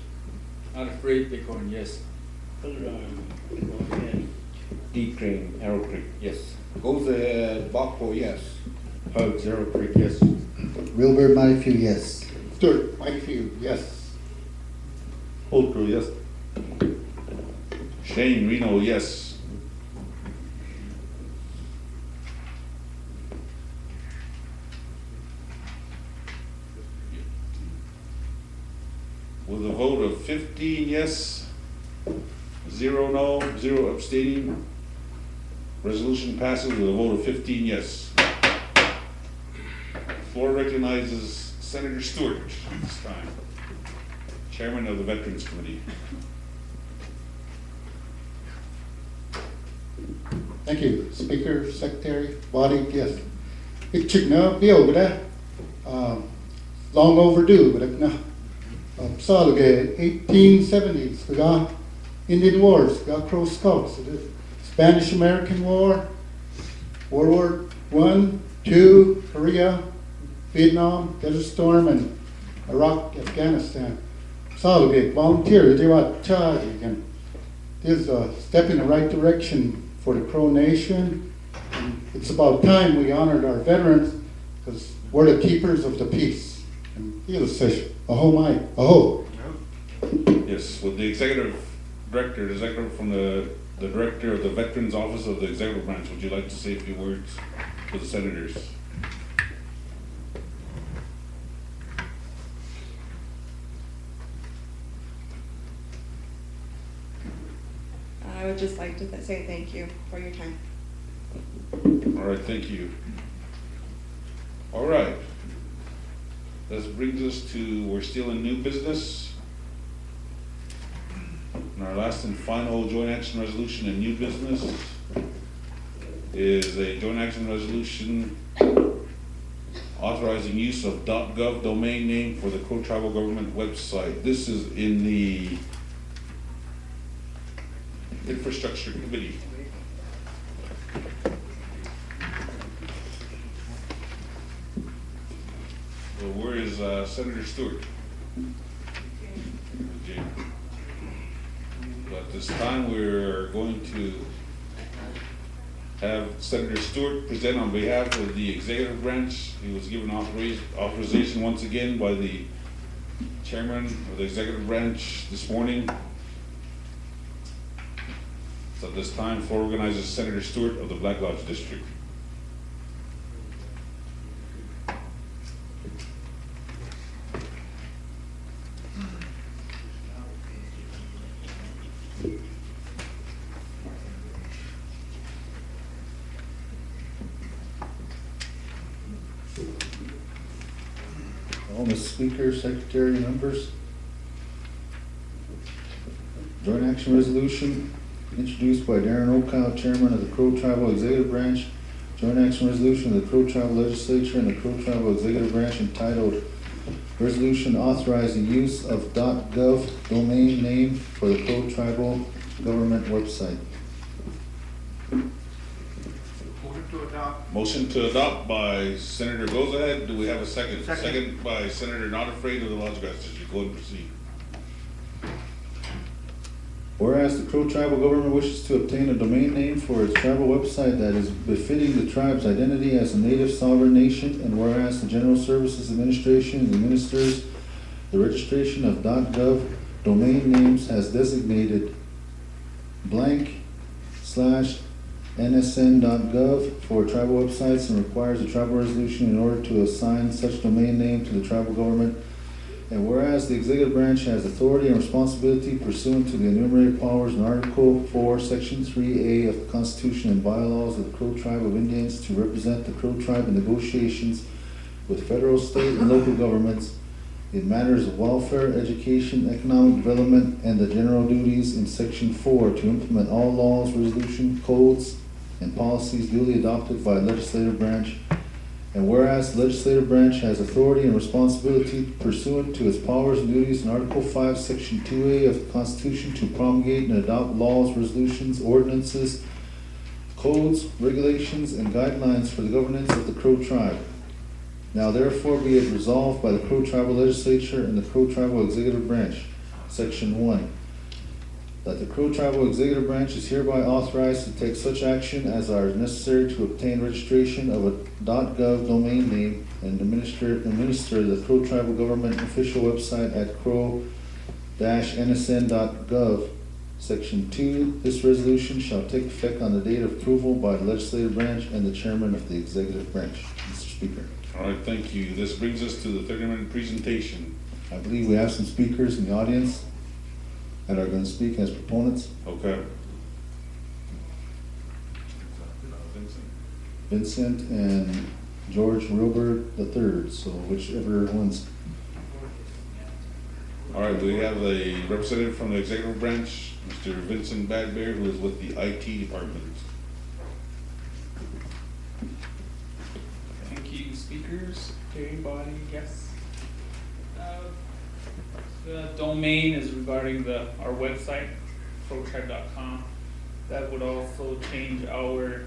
Not afraid, Bighorn, yes. Deep Creek, Arrow Creek, yes. Goes ahead, Bachpo, yes. Hugs, Arrow Creek, yes. Wilbur Matthew, yes. Stewart Whitefield, yes. Oldcrow, yes. Shane Reno, yes. With a vote of 15 yes, 0 no, 0 abstaining, resolution passes with a vote of 15 yes. Floor recognizes Senator Stewart this time, Chairman of the Veterans Committee. Thank you, Speaker, Secretary, body, yes. It took no bill, but that, long overdue, but no. Saw the 1870s, we got Indian Wars, we got Crow Scouts, the Spanish-American War, World War I, II, Korea, Vietnam, Desert Storm, and Iraq, Afghanistan. So big volunteer, they were charged again. This is a step in the right direction for the Crow Nation. And it's about time we honored our veterans because we're the keepers of the peace. And he was such, aho my, aho. Yes, with the executive director, the executive from the director of the Veterans Office of the Executive Branch, would you like to say a few words to the senators? I would just like to say thank you for your time. All right, thank you. All right. This brings us to, we're still in new business. And our last and final joint action resolution in new business is a joint action resolution authorizing use of .gov domain name for the Crow Tribal Government website. This is in the Infrastructure Committee. So where is Senator Stewart? Okay. At this time, we're going to have Senator Stewart present on behalf of the executive branch. He was given authorization once again by the chairman of the executive branch this morning. So at this time, floor organizes Senator Stewart of the Black Lodge District. Mr. Speaker, Secretary, members. Joint action resolution introduced by Darren O'Kyle, Chairman of the Crow Tribal Executive Branch. Joint action resolution of the Crow Tribal Legislature and the Crow Tribal Executive Branch entitled Resolution Authorizing Use of .gov domain name for the Crow Tribal Government website. Motion to adopt by Senator Goes Ahead. Do we have a second? Second by Senator Not Afraid of the Lodge Grass District. Go ahead and proceed. Whereas the Crow Tribal Government wishes to obtain a domain name for its tribal website that is befitting the tribe's identity as a native sovereign nation, and whereas the General Services Administration administers the registration of .gov domain names has designated /nsn.gov for tribal websites and requires a tribal resolution in order to assign such domain name to the tribal government. And whereas the executive branch has authority and responsibility pursuant to the enumerated powers in Article 4, Section 3A of the Constitution and bylaws of the Crow Tribe of Indians to represent the Crow Tribe in negotiations with federal, state, and local governments in matters of welfare, education, economic development, and the general duties in Section 4 to implement all laws, resolutions, codes, and policies duly adopted by the legislative branch. And whereas the legislative branch has authority and responsibility pursuant to its powers and duties in Article 5, Section 2A of the Constitution to promulgate and adopt laws, resolutions, ordinances, codes, regulations, and guidelines for the governance of the Crow Tribe. Now therefore be it resolved by the Crow Tribal Legislature and the Crow Tribal Executive Branch, Section 1, that the Crow Tribal Executive Branch is hereby authorized to take such action as are necessary to obtain registration of a .gov domain name and administer the Crow Tribal Government official website at crow-nsn.gov. Section 2, this resolution shall take effect on the date of approval by the Legislative Branch and the Chairman of the Executive Branch. Mr. Speaker. All right, thank you. This brings us to the 30-minute presentation. I believe we have some speakers in the audience that are going to speak as proponents. Okay. Vincent and George Wilbur III, so whichever one's. All right, we have a representative from the executive branch, Mr. Vincent Badbear, who is with the IT department. Thank you, speakers, everybody, guests. The domain is regarding our website, crowtribe.com. That would also change our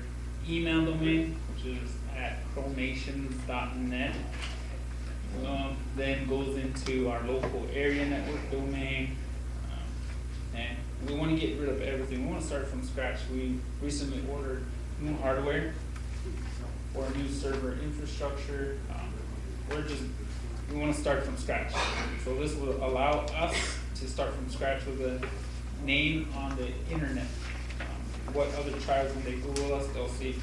email domain, which is at crownations.net. then goes into our local area network domain. And we want to get rid of everything. We want to start from scratch. We recently ordered new hardware for a new server infrastructure. We want to start from scratch. So this will allow us to start from scratch with a name on the internet. What other tribes, when they Google us, they'll see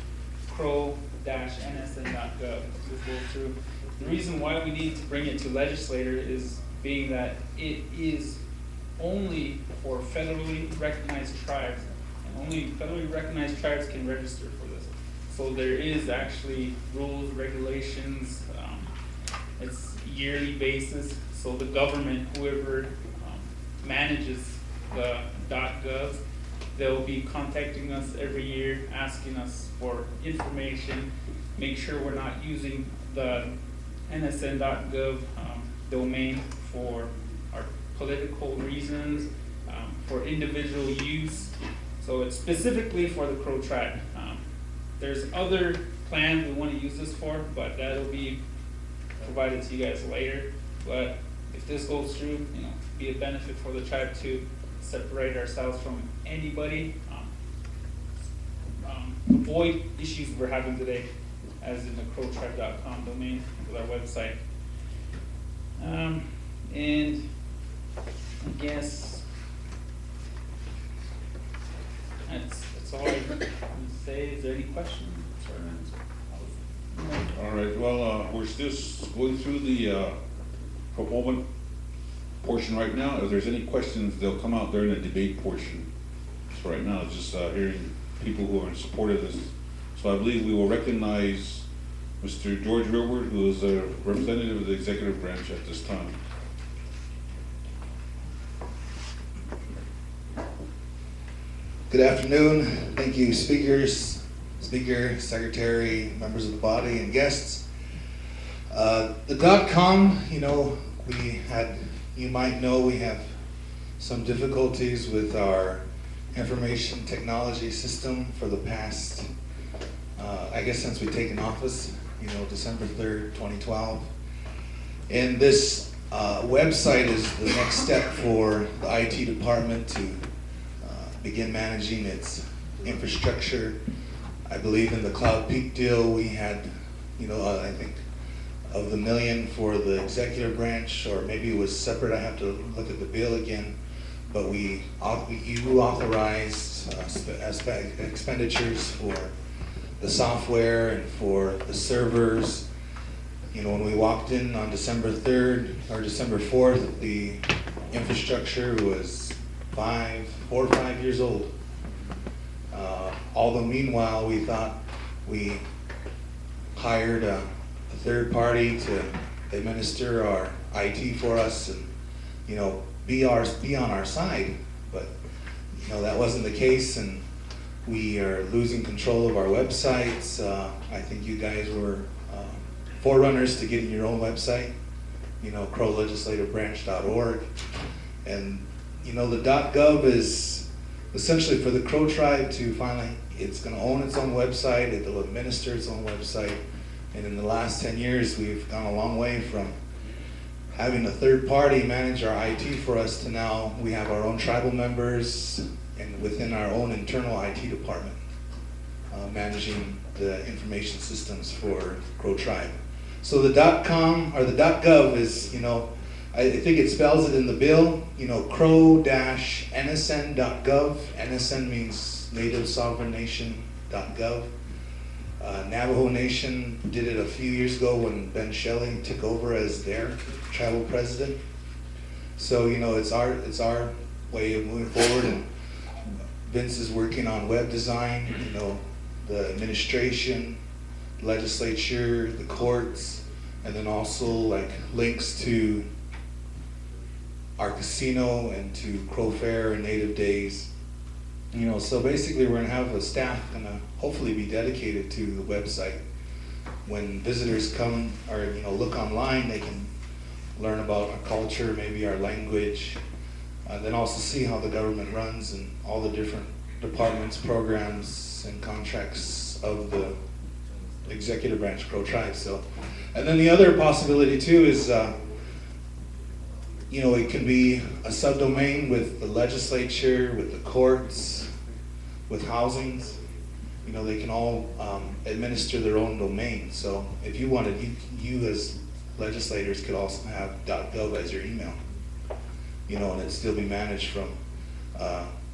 crow-nsn.gov. This goes through. The reason why we need to bring it to legislator is being that it is only for federally recognized tribes, and only federally recognized tribes can register for this. So there is actually rules, regulations, it's yearly basis, so the government, whoever manages the .gov, they'll be contacting us every year, asking us for information, make sure we're not using the nsn.gov domain for our political reasons, for individual use. So it's specifically for the Crow tribe. There's other plans we want to use this for, but that'll be provided to you guys later. But if this goes through, be a benefit for the tribe to separate ourselves from anybody, avoid issues we're having today, as in the crowtribe.com domain with our website. And I guess that's all I can say. Is there any questions? All right, well, we're still going through the proponent portion right now. If there's any questions, they'll come out during the debate portion. So right now, it's just hearing people who are in support of this. So I believe we will recognize Mr. George Wilbert, who is a representative of the executive branch at this time. Good afternoon. Thank you, speakers, speaker, secretary, members of the body, and guests. The .com, you might know we have some difficulties with our information technology system for the past, I guess since we've taken office, December 3rd, 2012. And this website is the next step for the IT department to begin managing its infrastructure. I believe in the Cloud Peak deal we had, I think of the $1 million for the executive branch, or maybe it was separate, I have to look at the bill again, but you authorized expenditures for the software and for the servers. When we walked in on December 3rd or December 4th, the infrastructure was 4 or 5 years old. Although meanwhile, we thought we hired a third party to administer our IT for us and, be on our side. But, that wasn't the case, and we are losing control of our websites. I think you guys were forerunners to getting your own website, crowlegislativebranch.org. And, the .gov is essentially for the Crow tribe to finally, it's going to own its own website, it'll administer its own website. And in the last 10 years, we've gone a long way from having a third party manage our IT for us to now we have our own tribal members and within our own internal IT department managing the information systems for Crow tribe. So the .com or the .gov is, I think it spells it in the bill, crow-nsn.gov. NSN means Native Sovereign Nation.gov. Navajo Nation did it a few years ago when Ben Shelley took over as their tribal president. So, it's our way of moving forward, and Vince is working on web design, the administration, legislature, the courts, and then also like links to our casino and to Crow Fair and Native Days. So basically we're gonna have a staff gonna hopefully be dedicated to the website. When visitors come or look online, they can learn about our culture, maybe our language, then also see how the government runs and all the different departments, programs, and contracts of the executive branch Crow Tribe. So, and then the other possibility too is, you know, it can be a subdomain with the legislature, with the courts, with housings. You know, they can all administer their own domain. So if you wanted, you as legislators could also have .gov as your email. You know, and it'd still be managed from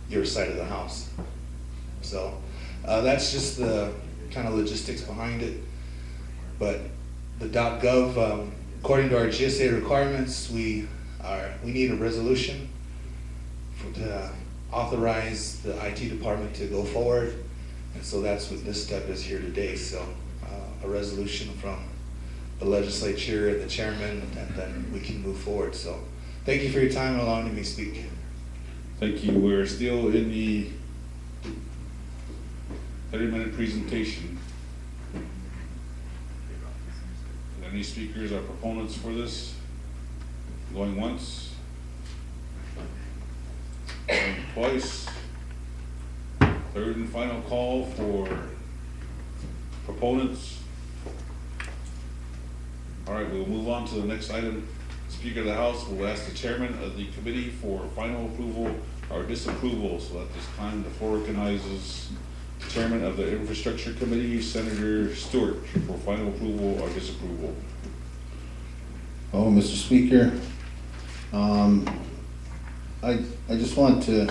your side of the house. So that's just the kind of logistics behind it. But the .gov, according to our GSA requirements, we need a resolution to authorize the IT department to go forward. And so that's what this step is here today. So a resolution from the legislature and the chairman, and then we can move forward. So thank you for your time and allowing me to speak. Thank you. We're still in the 30-minute presentation. Are there any speakers or proponents for this? Going once? Going twice? Third and final call for proponents. All right, we'll move on to the next item. Speaker of the House will ask the chairman of the committee for final approval or disapproval. So at this time, the floor recognizes the chairman of the Infrastructure Committee, Senator Stewart, for final approval or disapproval. Oh, Mr. Speaker, I just want to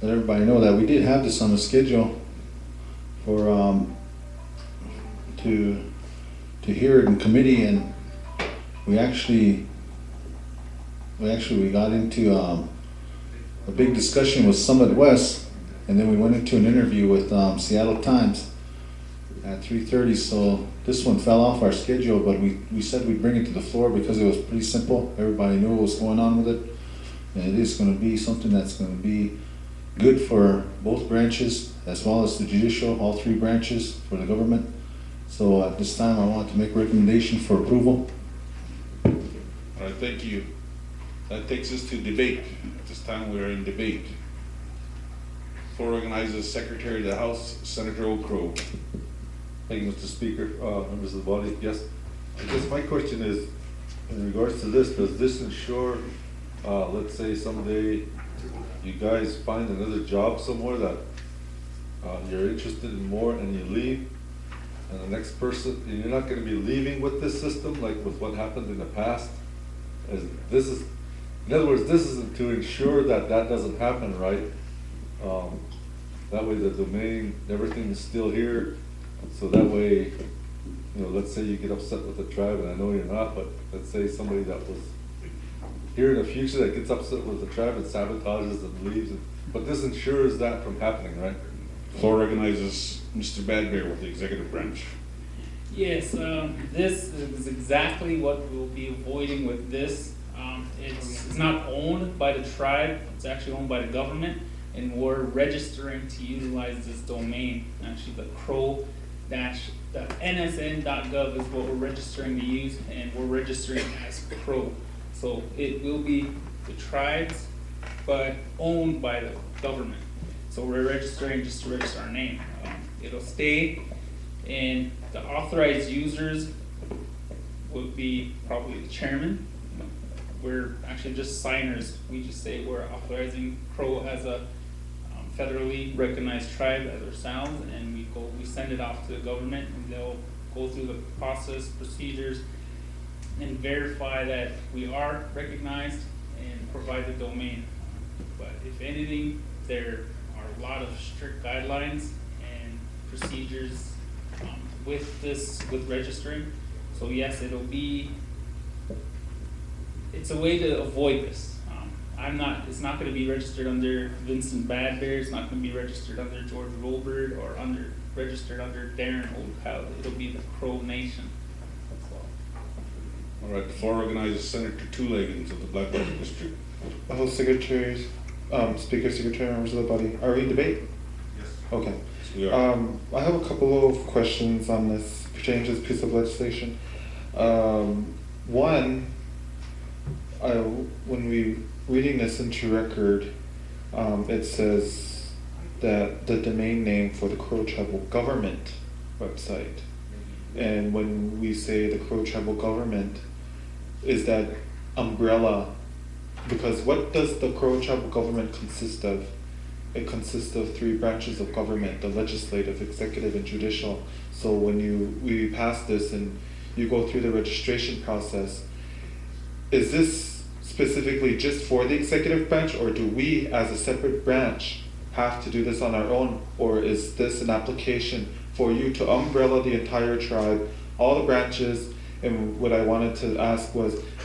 let everybody know that we did have this on the schedule for to hear it in committee, and we got into a big discussion with Summit West, and then we went into an interview with Seattle Times at 3:30. So this one fell off our schedule, but we said we'd bring it to the floor because it was pretty simple. Everybody knew what was going on with it, and it is going to be something that's going to be good for both branches as well as the judicial, all three branches for the government. So at this time, I want to make a recommendation for approval. All right, thank you. That takes us to debate. At this time, we are in debate. Floor organizes Secretary of the House, Senator O'Crow. Thank you, Mr. Speaker, members of the body. Yes, I guess my question is, in regards to this, does this ensure, let's say someday you guys find another job somewhere that you're interested in more and you leave, and the next person, and you're not going to be leaving with this system like with what happened in the past? In other words, this is to ensure that that doesn't happen, right? That way the domain, everything is still here. So that way, you know, let's say you get upset with the tribe, and I know you're not, but let's say somebody that was here in the future that gets upset with the tribe and sabotages and leaves. But this ensures that from happening, right? Floor recognizes Mr. Badbear with the executive branch. Yes, this is exactly what we'll be avoiding with this. It's not owned by the tribe, it's actually owned by the government, and we're registering to utilize this domain. Actually, the nsn.gov is what we're registering to use, and we're registering as Crow. So it will be the tribes, but owned by the government. So we're registering just to register our name. It'll stay, and the authorized users would be probably the chairman. We're actually just signers. We just say we're authorizing Crow as a federally recognized tribe as ourselves, and we send it off to the government, and they'll go through the process, procedures, and verify that we are recognized and provide the domain. But if anything, there are a lot of strict guidelines and procedures with registering. So yes, it's a way to avoid this. It's not going to be registered under Vincent Badbear. It's not going to be registered under George Robert or registered under Darren Oldcow. It'll be the Crow Nation. That's all. All right, the floor organizes Senator Two Leggins of the Black River District. Hello, Secretary, Speaker, Secretary, members of the body. Are we in debate? Yes. Okay. Yes, we are. I have a couple of questions on this pertaining to this piece of legislation. One, when we reading this into record, it says that the domain name for the Crow tribal government website. And when we say the Crow tribal government, is that umbrella, because what does the Crow tribal government consist of? It consists of 3 branches of government: the legislative, executive, and judicial. So when we pass this and you go through the registration process, is this specifically just for the executive branch, or do we as a separate branch have to do this on our own, or is this an application for you to umbrella the entire tribe, all the branches? And what I wanted to ask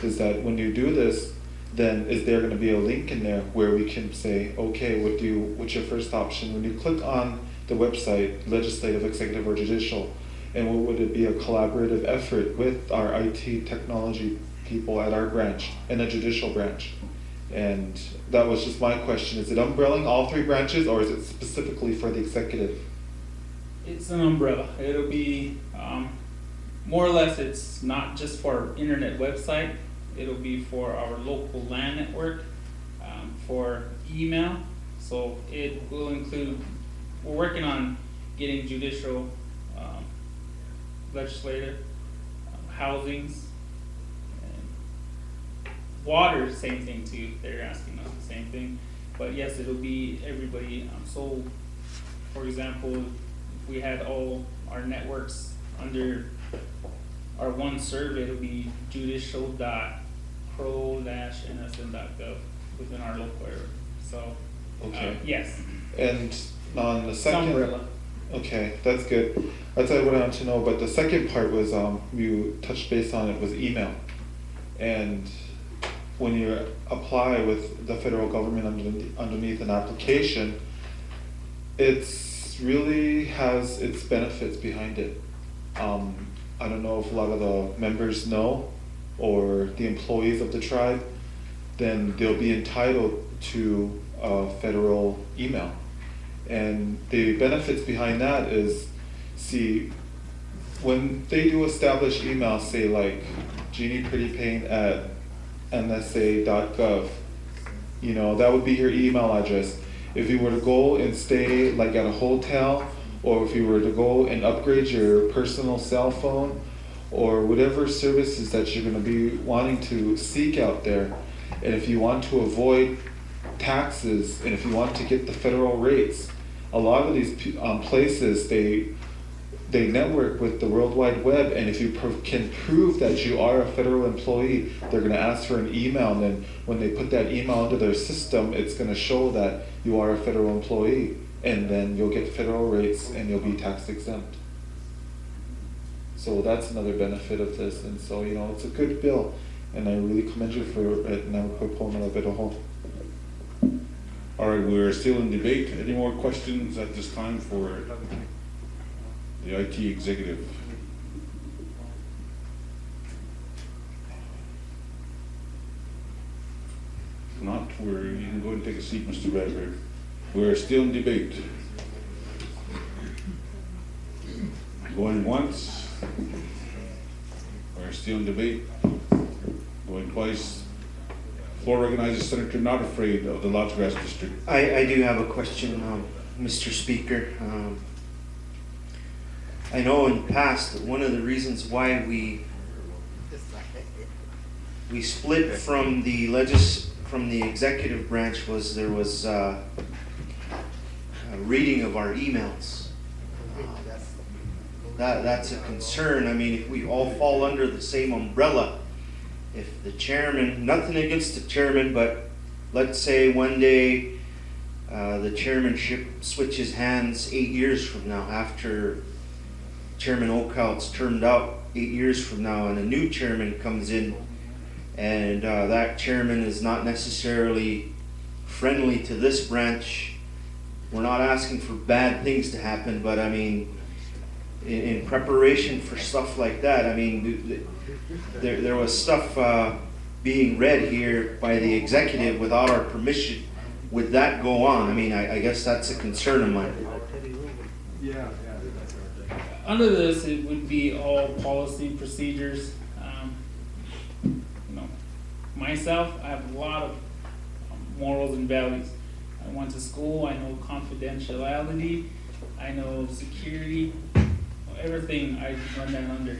is that when you do this, then is there going to be a link in there where we can say, okay, what's your first option? When you click on the website, legislative, executive, or judicial, and would it be a collaborative effort with our IT technology people at our branch and the judicial branch? And that was just my question. Is it umbrelling all 3 branches, or is it specifically for the executive? It's an umbrella. It'll be, more or less, it's not just for our internet website. It'll be for our local LAN network, for email. So it will include, we're working on getting judicial, legislative, housings, and water, same thing too. They're asking us the same thing. But yes, it'll be everybody. So, for example, if we had all our networks under our one survey, it'll be judicial.crow-nsn.gov within our local area. So, okay. Yes. And on the second, umbrella. Okay, that's good. That's what I wanted to know. But the second part was you touched base on it, was email. And when you apply with the federal government underneath an application, it's really has its benefits behind it. I don't know if a lot of the members know, or the employees of the tribe, then they'll be entitled to a federal email. And the benefits behind that is, see, when they do establish email, say like Jeannie Pretty Paint at nsa.gov, you know, that would be your email address. If you were to go and stay like at a hotel, or if you were to go and upgrade your personal cell phone, or whatever services that you're going to be wanting to seek out there, and if you want to avoid taxes, and if you want to get the federal rates, a lot of these places, they network with the World Wide Web, and if you can prove that you are a federal employee, they're going to ask for an email, and then when they put that email into their system, it's going to show that you are a federal employee, and then you'll get federal rates and you'll be tax exempt. So that's another benefit of this, and so, you know, it's a good bill, and I really commend you for it, and I would propose a bit of hope. All right, we're still in debate. Any more questions at this time for the IT executive? If not, you can go and take a seat, Mr. Bradbury. We're still in debate. Going once. We're still in debate. Going twice. Floor recognizes Senator Not Afraid of the Lots Grass District. I do have a question, Mr. Speaker. I know in the past that one of the reasons why we split from the executive branch was there was a reading of our emails. That's a concern. I mean, if we all fall under the same umbrella, if the chairman, nothing against the chairman, but let's say one day the chairmanship switches hands 8 years from now, after Chairman Oakhout's termed out 8 years from now, and a new chairman comes in, and that chairman is not necessarily friendly to this branch. We're not asking for bad things to happen, but I mean, in preparation for stuff like that, I mean, there was stuff being read here by the executive without our permission. Would that go on? I mean, I guess that's a concern of mine. Yeah. Under this, it would be all policy procedures. You know, myself, I have a lot of morals and values. I went to school. I know confidentiality. I know security. everything I run that under.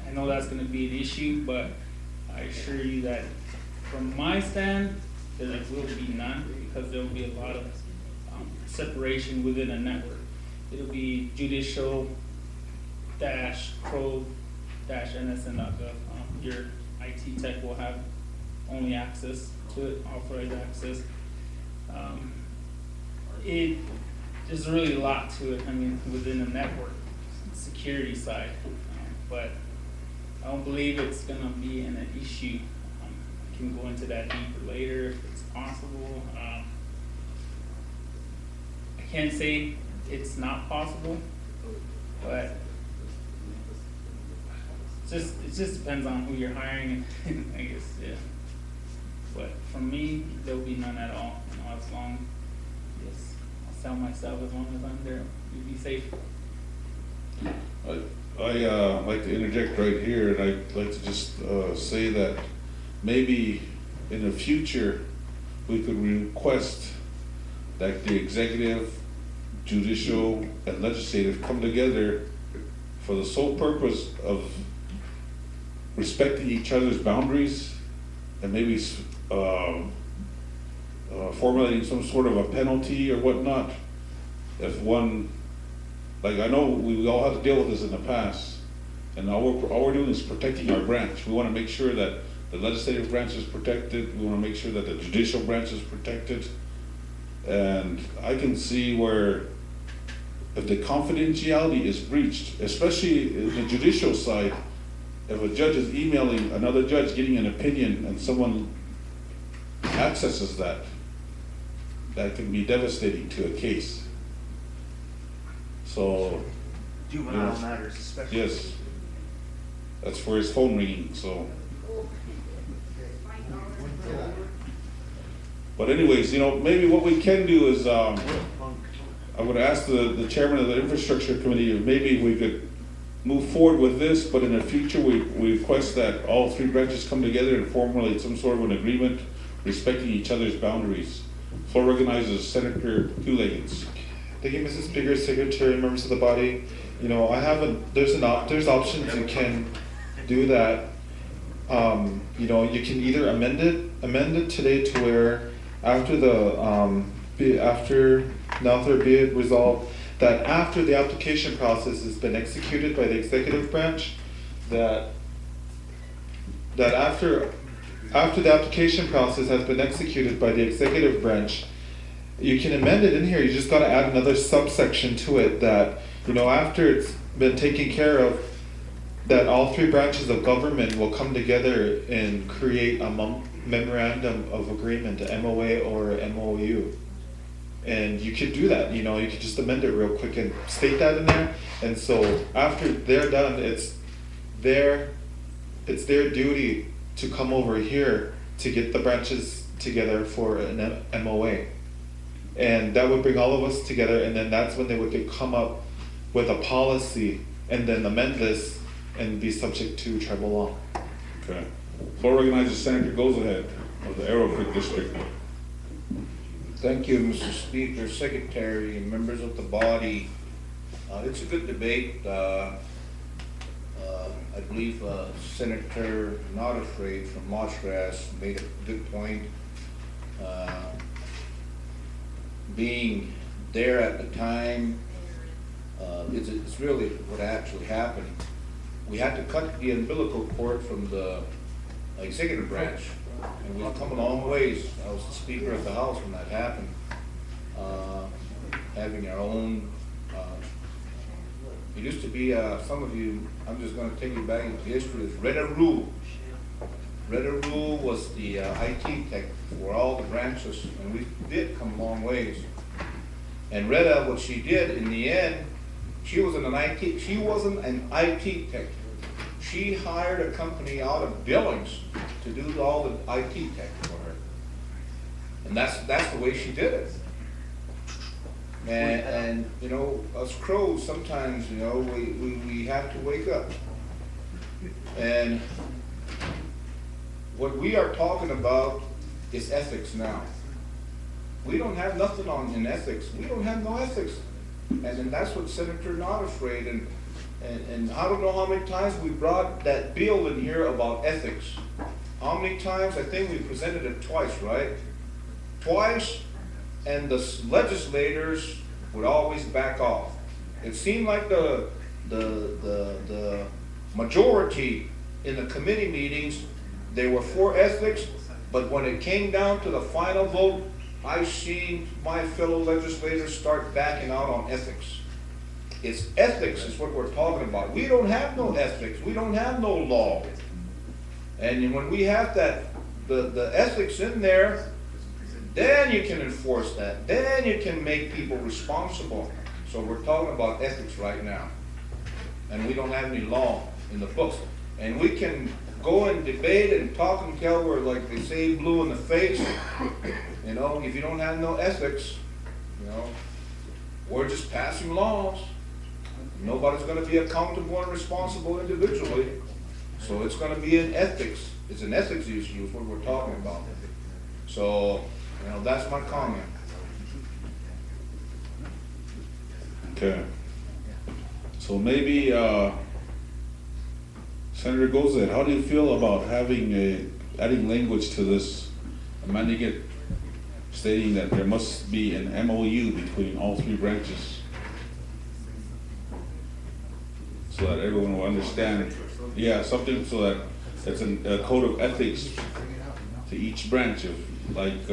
I know that's gonna be an issue, but I assure you that from my stand, there will be none, because there will be a lot of separation within a network. It'll be judicial-crow-nsn.gov. Your IT tech will have only access to it, authorized access. There's really a lot to it, I mean, within the network, security side, but I don't believe it's gonna be an issue. I can go into that deeper later if it's possible. I can't say it's not possible, but it just depends on who you're hiring, I guess, yeah. But for me, there will be none at all, as long, yes, I'll sell myself as long as I'm there, you'll be safe. I like to interject right here, and I'd like to just say that maybe in the future, we could request that the executive, judicial, and legislative come together for the sole purpose of respecting each other's boundaries, and maybe formulating some sort of a penalty or whatnot. If one, like, I know we all had to deal with this in the past, and all we're doing is protecting our branch. We want to make sure that the legislative branch is protected. We want to make sure that the judicial branch is protected. And I can see where if the confidentiality is breached, especially in the judicial side, if a judge is emailing another judge getting an opinion and someone accesses that, that can be devastating to a case. So, Juvenile matters especially. yes, that's for his phone ringing, so. But anyways, maybe what we can do is, I would ask the chairman of the infrastructure committee if maybe we could move forward with this, but in the future, we request that all three branches come together and formulate some sort of an agreement respecting each other's boundaries. Floor recognizes Senator Two-Leggeds. Thank you, Mrs. Speaker, Secretary, members of the body. There's options you can do that. You can either amend it today to where after be it resolved that after the application process has been executed by the executive branch, that after the application process has been executed by the executive branch, you can amend it in here. You just got to add another subsection to it that, after it's been taken care of, that all three branches of government will come together and create a memorandum of agreement, a MOA or a MOU. And you could do that, you could just amend it real quick and state that in there. And so after they're done, it's their duty to come over here to get the branches together for an MOA. And that would bring all of us together, and then that's when they would come up with a policy and then amend this and be subject to tribal law. Okay. Floor recognizes Senator Goes-Ahead of the Arrow Creek District. Thank you, Mr. Speaker, Secretary, and members of the body. It's a good debate. I believe Senator Not Afraid from Mossgrass made a good point. Being there at the time, it's really what actually happened. We had to cut the umbilical cord from the executive branch, and we've come a long ways. I was the Speaker of the House when that happened. Having our own, it used to be, some of you, I'm just going to take you back into history, it's Retta Rule. Retta Rule was the IT tech for all the branches, and we did come a long ways. And Retta, what she did in the end, she wasn't an IT tech. She hired a company out of Billings to do all the IT tech for her. And that's the way she did it. And us crows, sometimes, we have to wake up. And what we are talking about is ethics now. We don't have nothing in ethics. We don't have no ethics. And then that's what Senator Not Afraid, and I don't know how many times we brought that bill in here about ethics. How many times? I think we presented it twice, right? Twice, and the legislators would always back off. It seemed like the majority in the committee meetings, they were for ethics, but when it came down to the final vote, I've seen my fellow legislators start backing out on ethics. It's ethics is what we're talking about. We don't have no ethics. We don't have no law. And when we have that, the ethics in there, then you can enforce that. Then you can make people responsible. So we're talking about ethics right now. And we don't have any law in the books. And we can go and debate and talk until we're, like they say, blue in the face. You know, if you don't have no ethics, you know, we're just passing laws. Nobody's going to be accountable and responsible individually. So it's going to be an ethics. It's an ethics issue is what we're talking about. So, you know, that's my comment. Okay. So maybe, Senator Gozet, how do you feel about having adding language to this, amending it, stating that there must be an MOU between all three branches? So that everyone will understand, yeah, something so that it's a code of ethics to each branch of, like,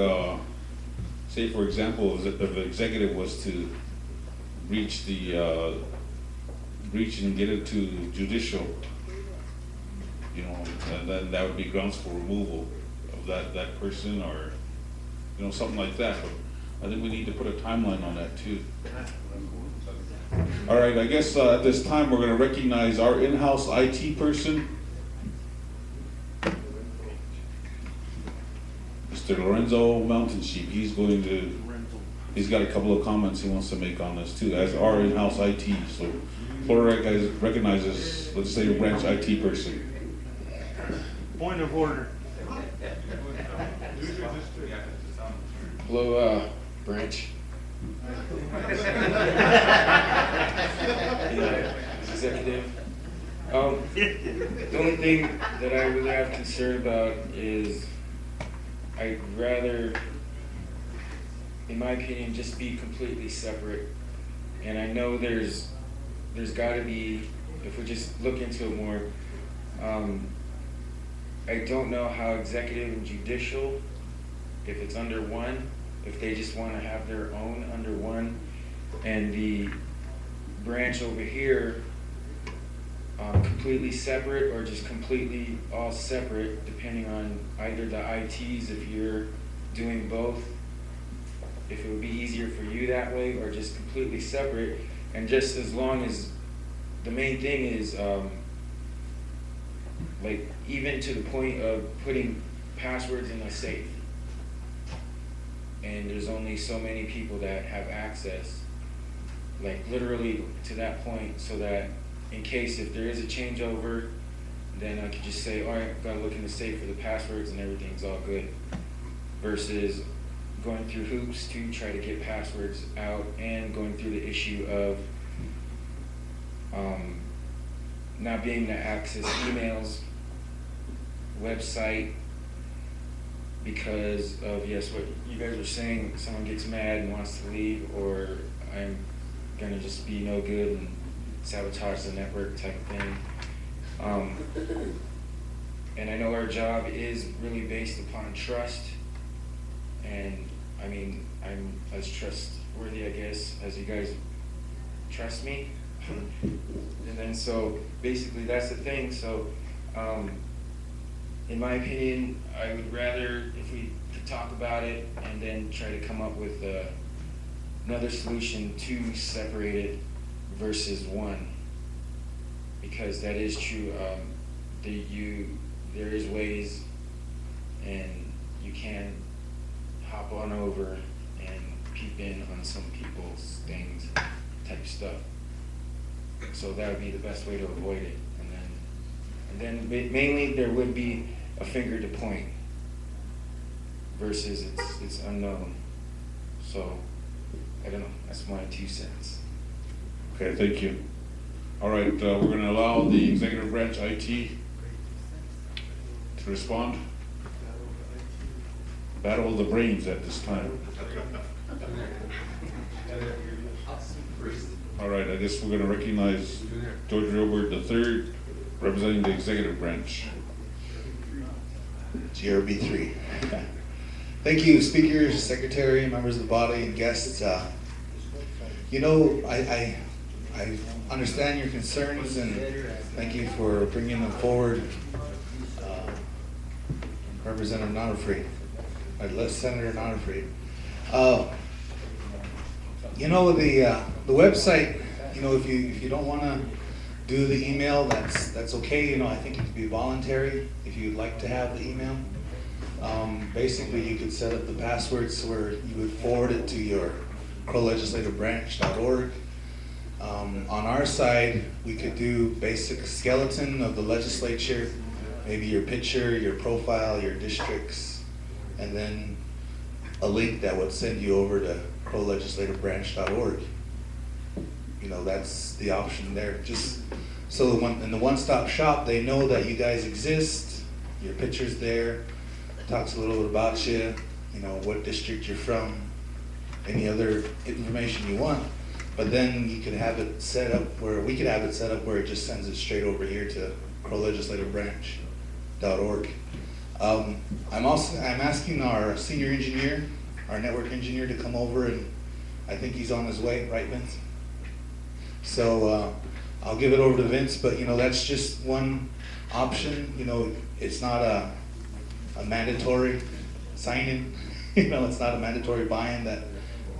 say for example, if the executive was to reach and get it to judicial, you know, and then that would be grounds for removal of that person, or, you know, something like that. But I think we need to put a timeline on that too. All right, I guess at this time we're going to recognize our in-house IT person, Mr. Lorenzo Mountain Sheep. He's got a couple of comments he wants to make on this too, as our in-house IT. So Florida recognizes legislative branch IT person. Point of order. Hello, branch. Executive. The only thing that I really have concern about is I'd rather, in my opinion, just be completely separate. And I know there's got to be, if we just look into it more, I don't know how executive and judicial, if it's under one, if they just want to have their own under one, and the branch over here completely separate, or just completely all separate, depending on either the ITs, if you're doing both, if it would be easier for you that way, or just completely separate. And just as long as the main thing is like even to the point of putting passwords in a safe, and there's only so many people that have access, like literally to that point, so that in case if there is a changeover, then I could just say, all right, gotta look in the safe for the passwords and everything's all good, versus going through hoops to try to get passwords out, and going through the issue of not being able to access emails, website, because of, yes, what you guys were saying, someone gets mad and wants to leave, or I'm gonna just be no good and sabotage the network type of thing. And I know our job is really based upon trust, and I mean, I'm as trustworthy, I guess, as you guys trust me. And then so basically that's the thing. So in my opinion, I would rather if we could talk about it and then try to come up with another solution to separate it versus one, because that is true. There is ways, and you can hop on over and peep in on some people's things, type stuff. So that would be the best way to avoid it. And then mainly there would be a finger to point versus it's unknown. So I don't know. That's my 2 cents. Okay, thank you. All right, we're gonna allow the executive branch IT to respond. Battle of the brains at this time. All right, I guess we're gonna recognize George Robert III, representing the executive branch. GRB3. Thank you, Speaker, Secretary, members of the body, and guests. You know, I understand your concerns, and thank you for bringing them forward. Representative Nottefried, Senator Nottefried. You know, the website, you know, if you don't want to do the email, that's okay. You know, I think it could be voluntary if you'd like to have the email. Basically, you could set up the passwords where you would forward it to your crowlegislativebranch.org. On our side, we could do basic skeleton of the legislature, maybe your picture, your profile, your districts, and then a link that would send you over to crowlegislativebranch.org. You know, that's the option there. Just so in the one-stop shop, they know that you guys exist, your picture's there, talks a little bit about you, you know, what district you're from, any other information you want. But then you could have it set up where, we could have it set up where it just sends it straight over here to crowlegislativebranch.org. I'm asking our senior engineer, our network engineer, to come over, and I think he's on his way, right, Vince? So I'll give it over to Vince, but you know, that's just one option. You know, it's not a mandatory sign-in. You know, it's not a mandatory buy-in. That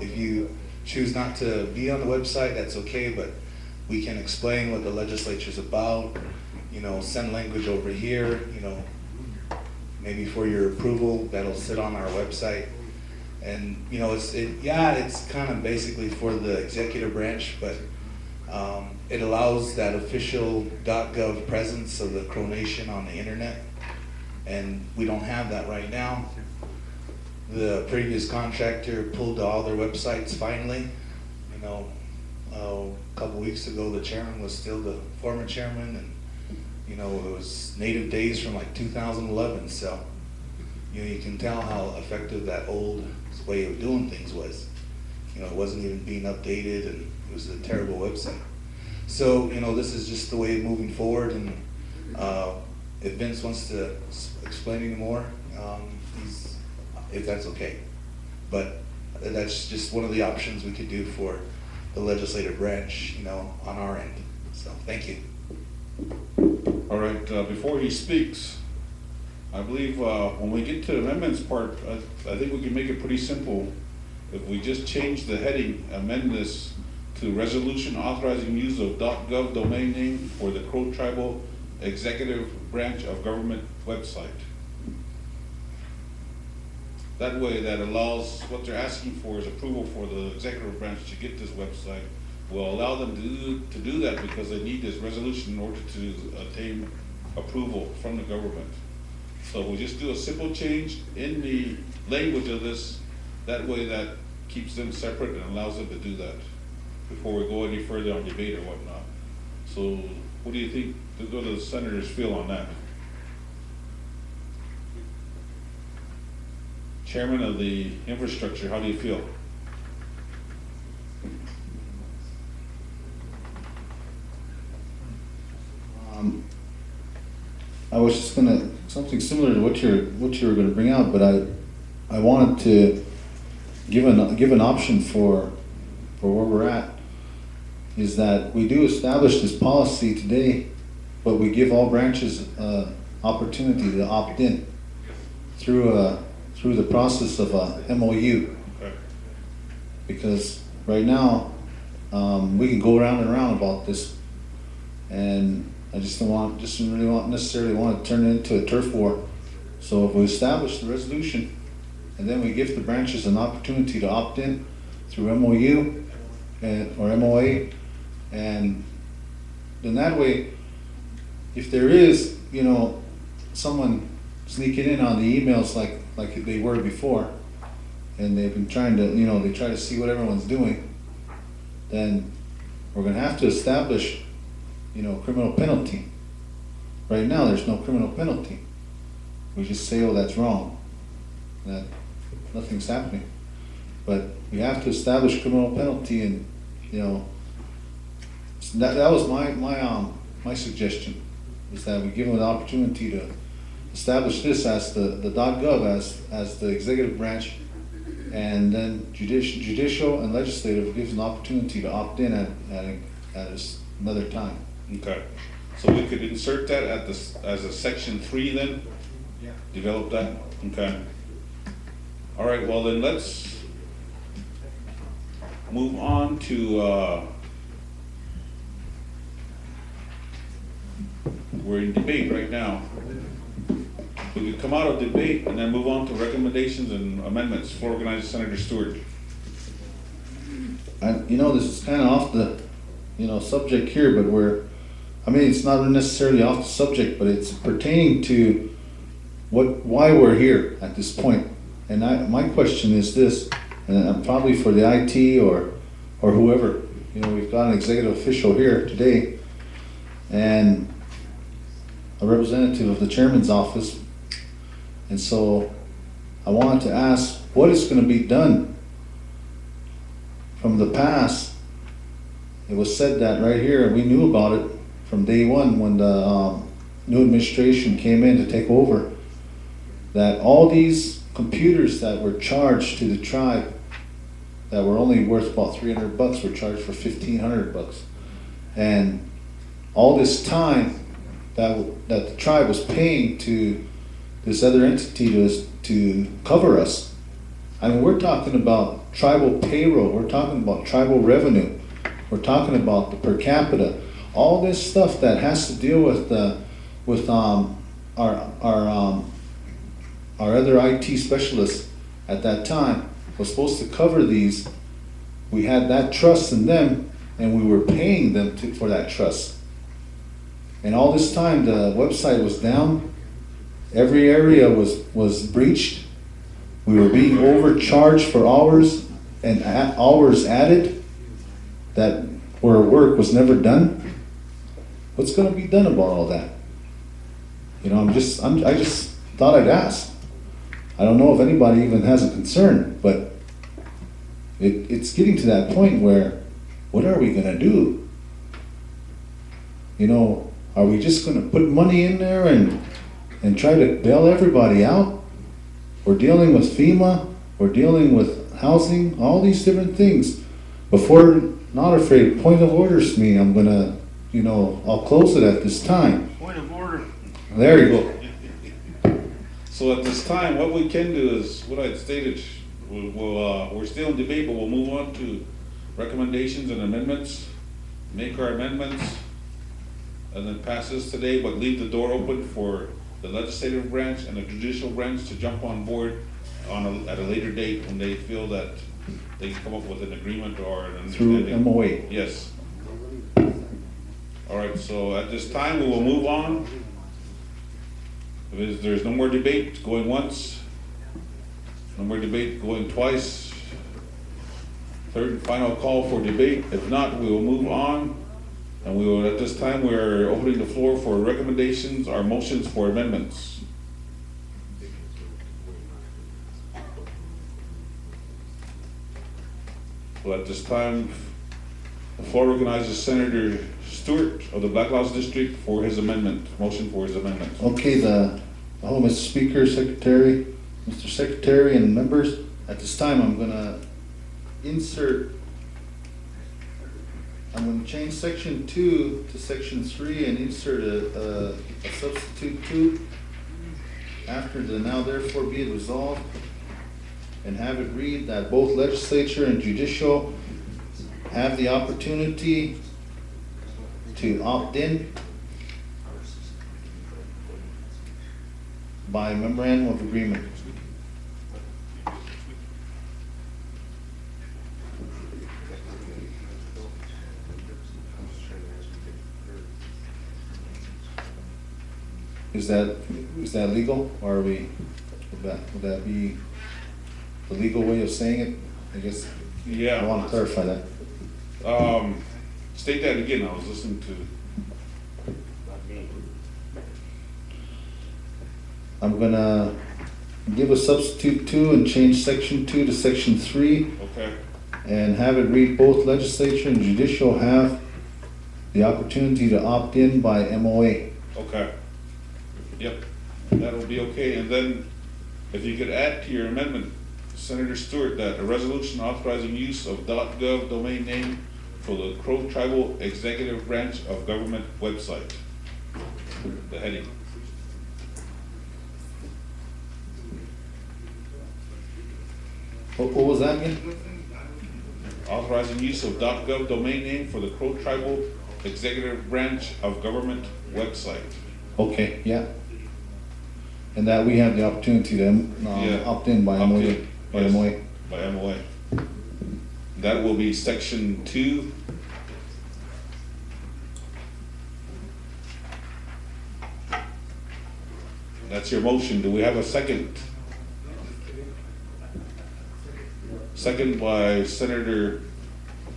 if you choose not to be on the website, that's okay, but we can explain what the legislature's about, you know, send language over here, you know, maybe for your approval, that'll sit on our website. And, you know, it's kind of basically for the executive branch, but it allows that official .gov presence of the Crow Nation on the internet, and we don't have that right now. The previous contractor pulled all their websites finally. You know, a couple weeks ago, the chairman was still the former chairman, and you know, it was native days from like 2011. So, you know, you can tell how effective that old way of doing things was. You know, it wasn't even being updated, and it was a terrible website. So, you know, this is just the way of moving forward, and if Vince wants to explain any more, if that's okay. But that's just one of the options we could do for the legislative branch, you know, on our end. So, thank you. All right, before he speaks, I believe when we get to the amendments part, I think we can make it pretty simple. If we just change the heading, amend this to resolution authorizing use of .gov domain name for the Crow Tribal Executive Branch of Government website. That way, that allows, what they're asking for is approval for the executive branch to get this website. Will allow them to do that because they need this resolution in order to attain approval from the government. So we just do a simple change in the language of this. That way, that keeps them separate and allows them to do that before we go any further on debate or whatnot. So what do you think, what do the senators feel on that? Chairman of the infrastructure, how do you feel? I was just gonna, something similar to what you were gonna bring out, but I wanted to give an option for where we're at, is that we do establish this policy today, but we give all branches opportunity to opt in through the process of a MOU. Okay. Because right now, we can go around and around about this, and I just don't necessarily want to turn it into a turf war. So if we establish the resolution, and then we give the branches an opportunity to opt in through MOU or MOA, and then that way, if there is, you know, someone sneaking in on the emails like they were before, and they've been trying to, you know, they try to see what everyone's doing, then we're gonna have to establish, you know, criminal penalty. Right now, there's no criminal penalty. We just say, oh, that's wrong, that nothing's happening. But we have to establish criminal penalty, and, you know, that was my suggestion, is that we give them an opportunity to establish this as the .gov as the executive branch, and then judicial and legislative gives an opportunity to opt in at another time. Okay, so we could insert that at this, as a section 3 then? Yeah. Develop that, okay. All right, well then let's move on to, we're in debate right now. We could come out of debate and then move on to recommendations and amendments. Floor organizer Senator Stewart. You know, this is kind of off the, you know, subject here, but it's not necessarily off the subject, but it's pertaining to why we're here at this point. And my question is this, and probably for the IT or whoever, you know, we've got an executive official here today, and a representative of the chairman's office. And so I wanted to ask, what is going to be done from the past? It was said that right here, and we knew about it from day one when the new administration came in to take over, that all these computers that were charged to the tribe that were only worth about $300 were charged for $1,500. And all this time that the tribe was paying to this other entity to cover us. I mean, we're talking about tribal payroll, we're talking about tribal revenue, we're talking about the per capita, all this stuff that has to deal with our other IT specialists at that time was supposed to cover these. We had that trust in them, and we were paying them for that trust. And all this time, the website was down. Every area was breached. We were being overcharged for hours and hours added that where work was never done. What's going to be done about all that? You know, I just thought I'd ask. I don't know if anybody even has a concern, but it's getting to that point where, what are we going to do? You know, are we just going to put money in there and try to bail everybody out? We're dealing with FEMA, we're dealing with housing, all these different things. Before, not afraid, point of order, Smee, I'm gonna, you know, I'll close it at this time. Point of order. There you go. So at this time, what we can do is, what I stated, we're still in debate, but we'll move on to recommendations and amendments, make our amendments, and then pass this today, but leave the door open for the legislative branch and the judicial branch to jump on board at a later date when they feel that they come up with an agreement or an understanding. Through MOA. Yes. All right, so at this time, we will move on. If there's no more debate going once, no more debate going twice, third and final call for debate. If not, we will move on. And we will, at this time, we're opening the floor for recommendations or motions for amendments. Well, at this time, the floor recognizes Senator Stewart of the Black Laws District for his amendment, motion for his amendment. Okay, Mr. Speaker, Secretary, Mr. Secretary, and members, at this time, I'm gonna change section 2 to section 3 and insert a substitute 2 after the now therefore be it resolved, and have it read that both legislature and judicial have the opportunity to opt in by memorandum of agreement. Is that legal, or would that be the legal way of saying it? I guess. Yeah. I want to clarify that. State that again, I was listening to. I'm gonna give a substitute 2 and change section 2 to section 3. Okay, And have it read both legislature and judicial have the opportunity to opt in by MOA. okay. Yep, that'll be okay. And then if you could add to your amendment, Senator Stewart, that a resolution authorizing use of .gov domain name for the Crow Tribal Executive Branch of Government website. The heading. What was that again? Authorizing use of .gov domain name for the Crow Tribal Executive Branch of Government website. Okay, yeah. And that we have the opportunity to Yeah. opt in by Opt MOA. in, By yes, MOA. By MOA. That will be section 2. That's your motion. Do we have a second? Second by Senator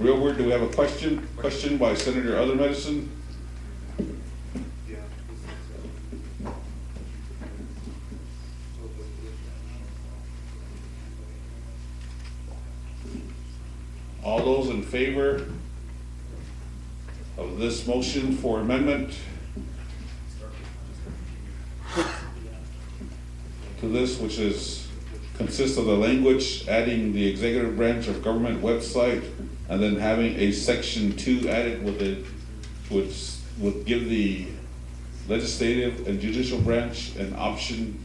Realward. Do we have a question? Question by Senator Other Medicine? All those in favor of this motion for amendment to this, which is, consists of the language adding the executive branch of government website and then having a section 2 added with it, which would give the legislative and judicial branch an option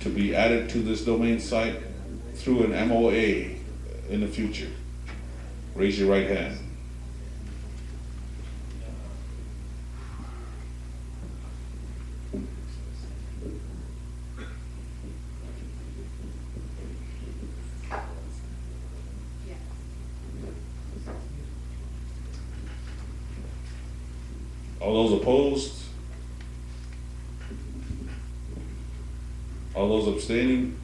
to be added to this domain site through an MOA in the future. Raise your right hand. All those opposed? All those abstaining?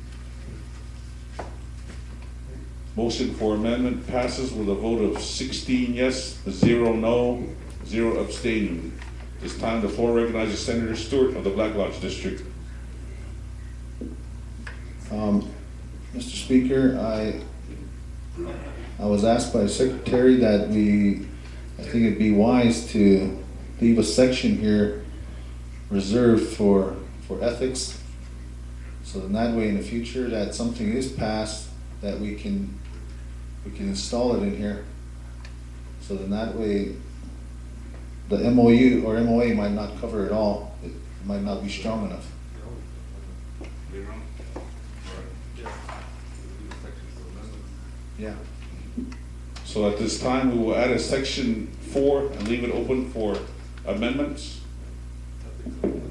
Motion for amendment passes with a vote of 16 yes, 0 no, 0 abstaining. This time the floor recognizes Senator Stewart of the Black Lodge District. Mr. Speaker, I was asked by the secretary that I think it'd be wise to leave a section here reserved for ethics. So then that way in the future that something is passed, that we can install it in here. So then that way the MOU or MOA might not cover it all. It might not be strong enough. Yeah. So at this time, we will add a section 4 and leave it open for amendments,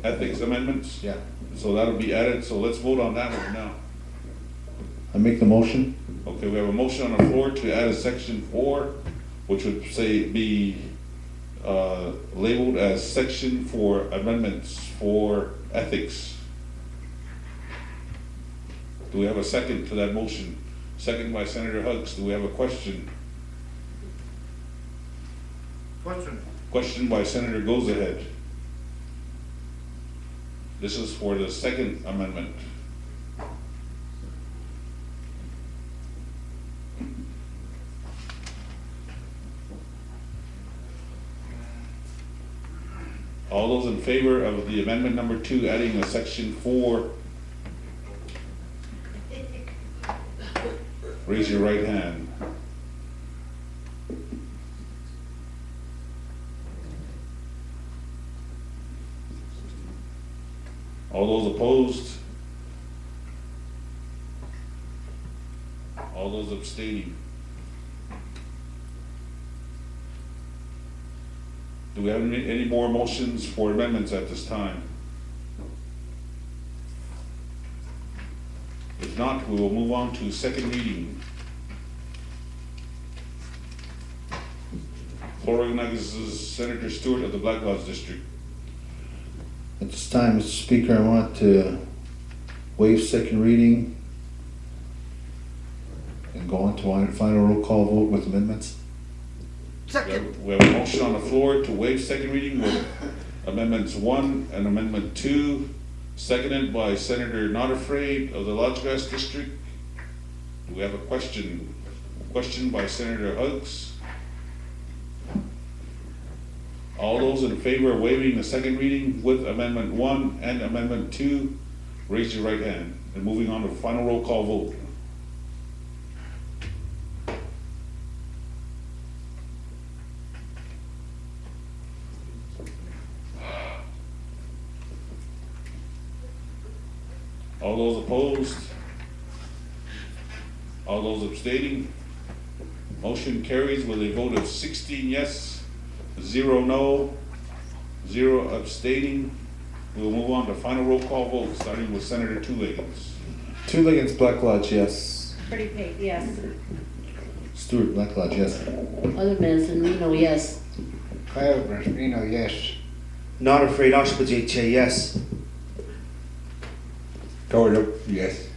ethics amendments. Yeah. So that'll be added, so let's vote on that one now. I make the motion. Okay, we have a motion on the floor to add a section 4, which would say be labeled as section for amendments for ethics. Do we have a second to that motion? Second by Senator Hugs. Do we have a question? Question by Senator Goes Ahead. This is for the second amendment. All those in favor of the amendment number 2, adding a section 4, raise your right hand. All those opposed? All those abstaining? Do we have any more motions for amendments at this time? If not, we will move on to second reading. Floor recognizes Senator Stewart of the Black Lodge District. At this time, Mr. Speaker, I want to waive second reading and go on to final roll call vote with amendments. Second. We have a motion on the floor to waive second reading with amendments 1 and amendment 2, seconded by Senator Not Afraid of the Lodge Grass District. Do we have a question? Question by Senator Hugs. All those in favor of waiving the second reading with amendment 1 and amendment 2, raise your right hand. And moving on to the final roll call vote. All those opposed? All those abstaining? Motion carries with a vote of 16 yes, 0 no, 0 abstaining. We'll move on to final roll call vote, starting with Senator Two-Leggins. Two-Leggins, Black Lodge, yes. Pretty Pate, yes. Stewart, Black Lodge, yes. Other Medicine, Reno, yes. Kyle Brasbino, yes. Not Afraid Oshkosh, yes. Coward up, yes.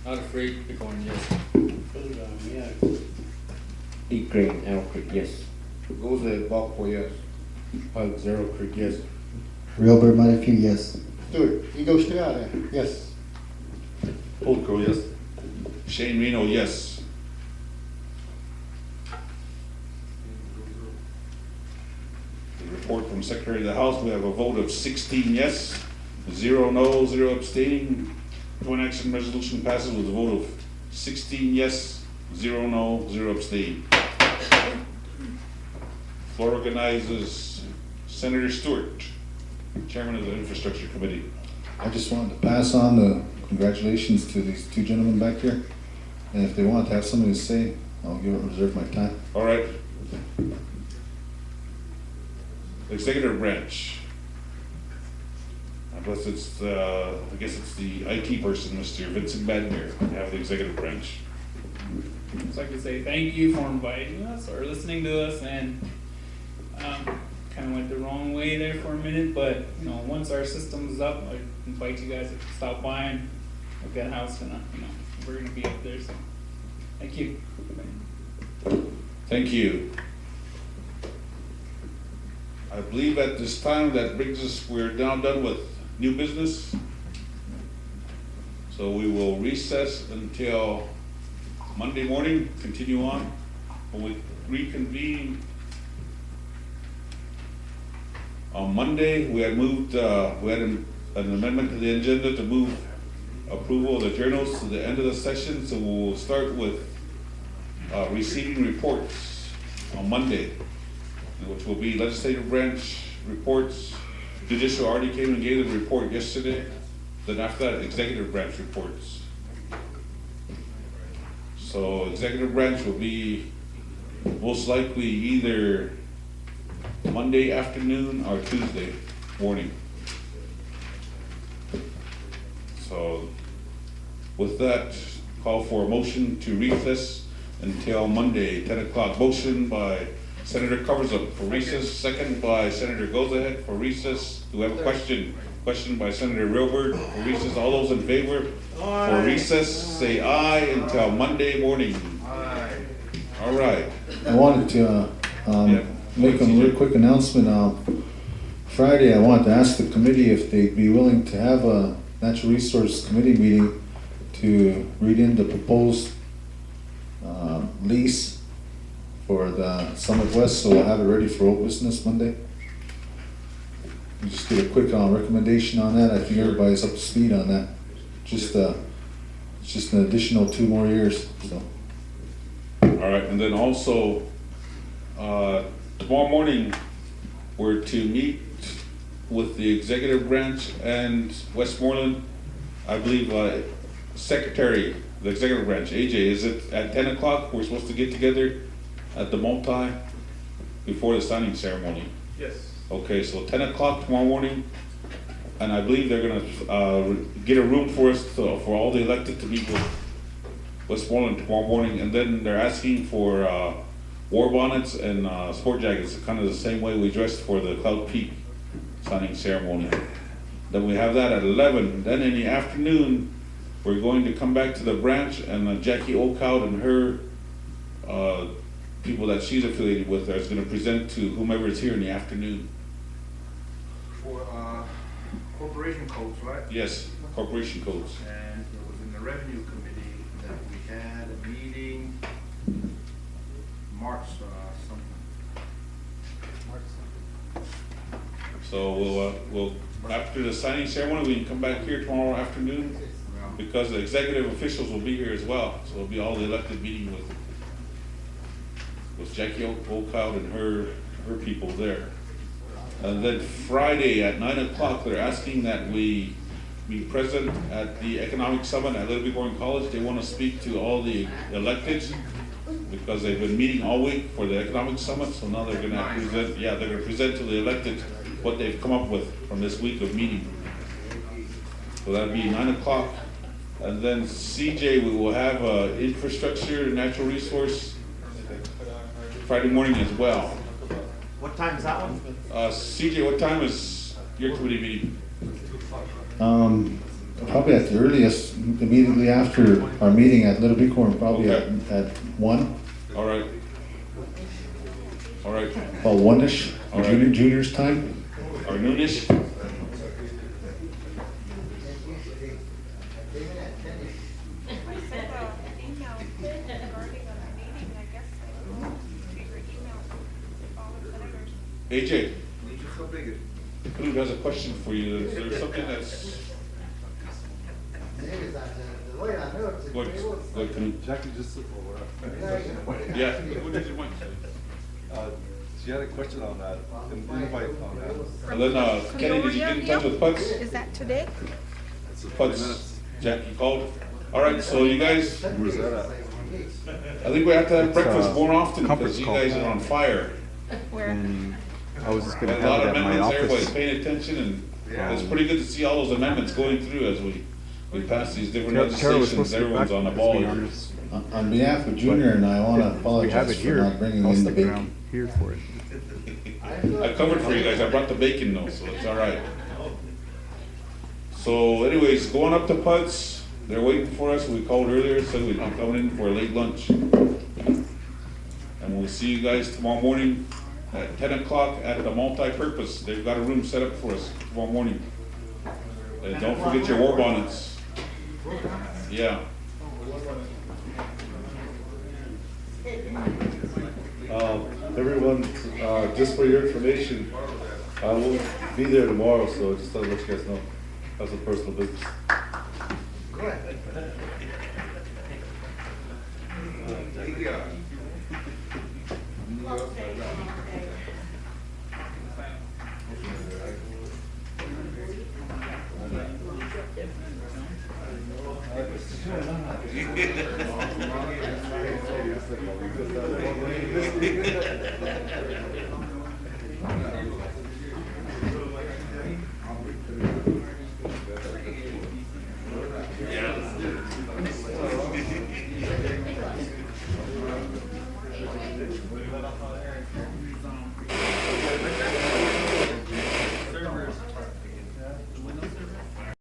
Not afraid, Bighorn, yes. Deep Green, Elk Creek, yes. Goza, Balco, yes. Hug, Zero Creek, yes. Real Bird Muddyfield, yes. Stewart, Ego Estrada, yes. Old Crow, yes. Shane Reno, yes. The report from Secretary of the House, we have a vote of 16 yes, 0 no, 0 abstaining. Joint action resolution passes with a vote of 16 yes, 0 no, 0 abstain. Floor organizes Senator Stewart, Chairman of the Infrastructure Committee. I just wanted to pass on the congratulations to these two gentlemen back here. And if they want to have something to say, I'll reserve my time. All right. Executive branch. I guess it's the IT person, Mr. Vincent Badner, have the executive branch. I'd just like to say thank you for inviting us or listening to us, and kind of went the wrong way there for a minute, but you know, once our system's up, I invite you guys to stop by and look at how it's gonna, we're gonna be up there, so thank you. Thank you. I believe at this time that brings us, we're now done with new business. So we will recess until Monday morning, continue on. When we reconvene on Monday, we had moved, we had an amendment to the agenda to move approval of the journals to the end of the session. So we'll start with receiving reports on Monday, which will be legislative branch reports. Judicial already came and gave the report yesterday. Then after that, executive branch reports. So executive branch will be most likely either Monday afternoon or Tuesday morning. So with that, call for a motion to recess until Monday, 10 o'clock. Motion by Senator Coversup for recess, second by Senator Goes Ahead for recess. Do we have a question? Question by Senator Railbird for recess. All those in favor for recess, say aye until Monday morning. Aye. All right. I wanted to make a real quick announcement. Friday, I wanted to ask the committee if they'd be willing to have a Natural Resource Committee meeting to read in the proposed lease for the Summit West, so we'll have it ready for old business Monday. Just get a quick recommendation on that. I think everybody's up to speed on that. It's just an additional 2 more years, so. All right, and then also, tomorrow morning, we're to meet with the executive branch and Westmoreland. I believe Secretary, the executive branch, AJ, is it at 10 o'clock? We're supposed to get together at the multi before the signing ceremony. Yes. Okay, so 10 o'clock tomorrow morning, and I believe they're gonna get a room for us for all the elected to meet with Westmoreland tomorrow morning, and then they're asking for war bonnets and sport jackets, kind of the same way we dressed for the Cloud Peak signing ceremony. Then we have that at 11. Then in the afternoon, we're going to come back to the branch, and Jackie Oakhout and her people that she's affiliated with is gonna present to whomever is here in the afternoon. For corporation codes, right? Yes, corporation codes. And it was in the revenue committee that we had a meeting, March something. So we'll, after the signing ceremony, we can come back here tomorrow afternoon, because the executive officials will be here as well, so it'll be all the elected meeting with Jackie Oakhout and her people there. And then Friday at 9 o'clock, they're asking that we be present at the economic summit at Little Bighorn College. They want to speak to all the electeds, because they've been meeting all week for the economic summit, so now they're gonna present, they're gonna present to the elected what they've come up with from this week of meeting. So that'll be 9 o'clock. And then CJ, we will have infrastructure, natural resource Friday morning as well. What time is that one? CJ, what time is your committee meeting? Probably at the earliest, immediately after our meeting at Little Bighorn, probably at 1. All right. All right. About 1-ish, All right. juniors time. Or noonish? AJ, Blue has a question for you. Is there something that's... What, Jackie just... Yeah, what did you want? She had a question on that, an invite on that. And then, Kenny, did you get in touch with Puds? Is that today? Puds, Jackie called. All right, so you guys, Where's that at? I think we have to have breakfast more often, conference because you guys call. are on fire. Where? And I was just gonna And a lot have of it at my amendments, everybody's office. paying attention, and it's pretty good to see all those amendments going through as we pass these different Carol was legislations. supposed to get Everyone's back on the to ball me here. on this. On behalf of Junior and I want to We have apologize it for here. not bringing I'll in the stick bacon. around here for it. I covered for you guys. I brought the bacon though, so it's all right. So anyways, going up to Puds, they're waiting for us. We called earlier, said we'd be coming in for a late lunch. And we'll see you guys tomorrow morning at 10 o'clock at the multi-purpose. They've got a room set up for us tomorrow morning. And don't forget your war bonnets. Yeah. Everyone, just for your information, I won't be there tomorrow, so just to let you guys know. That's a personal business.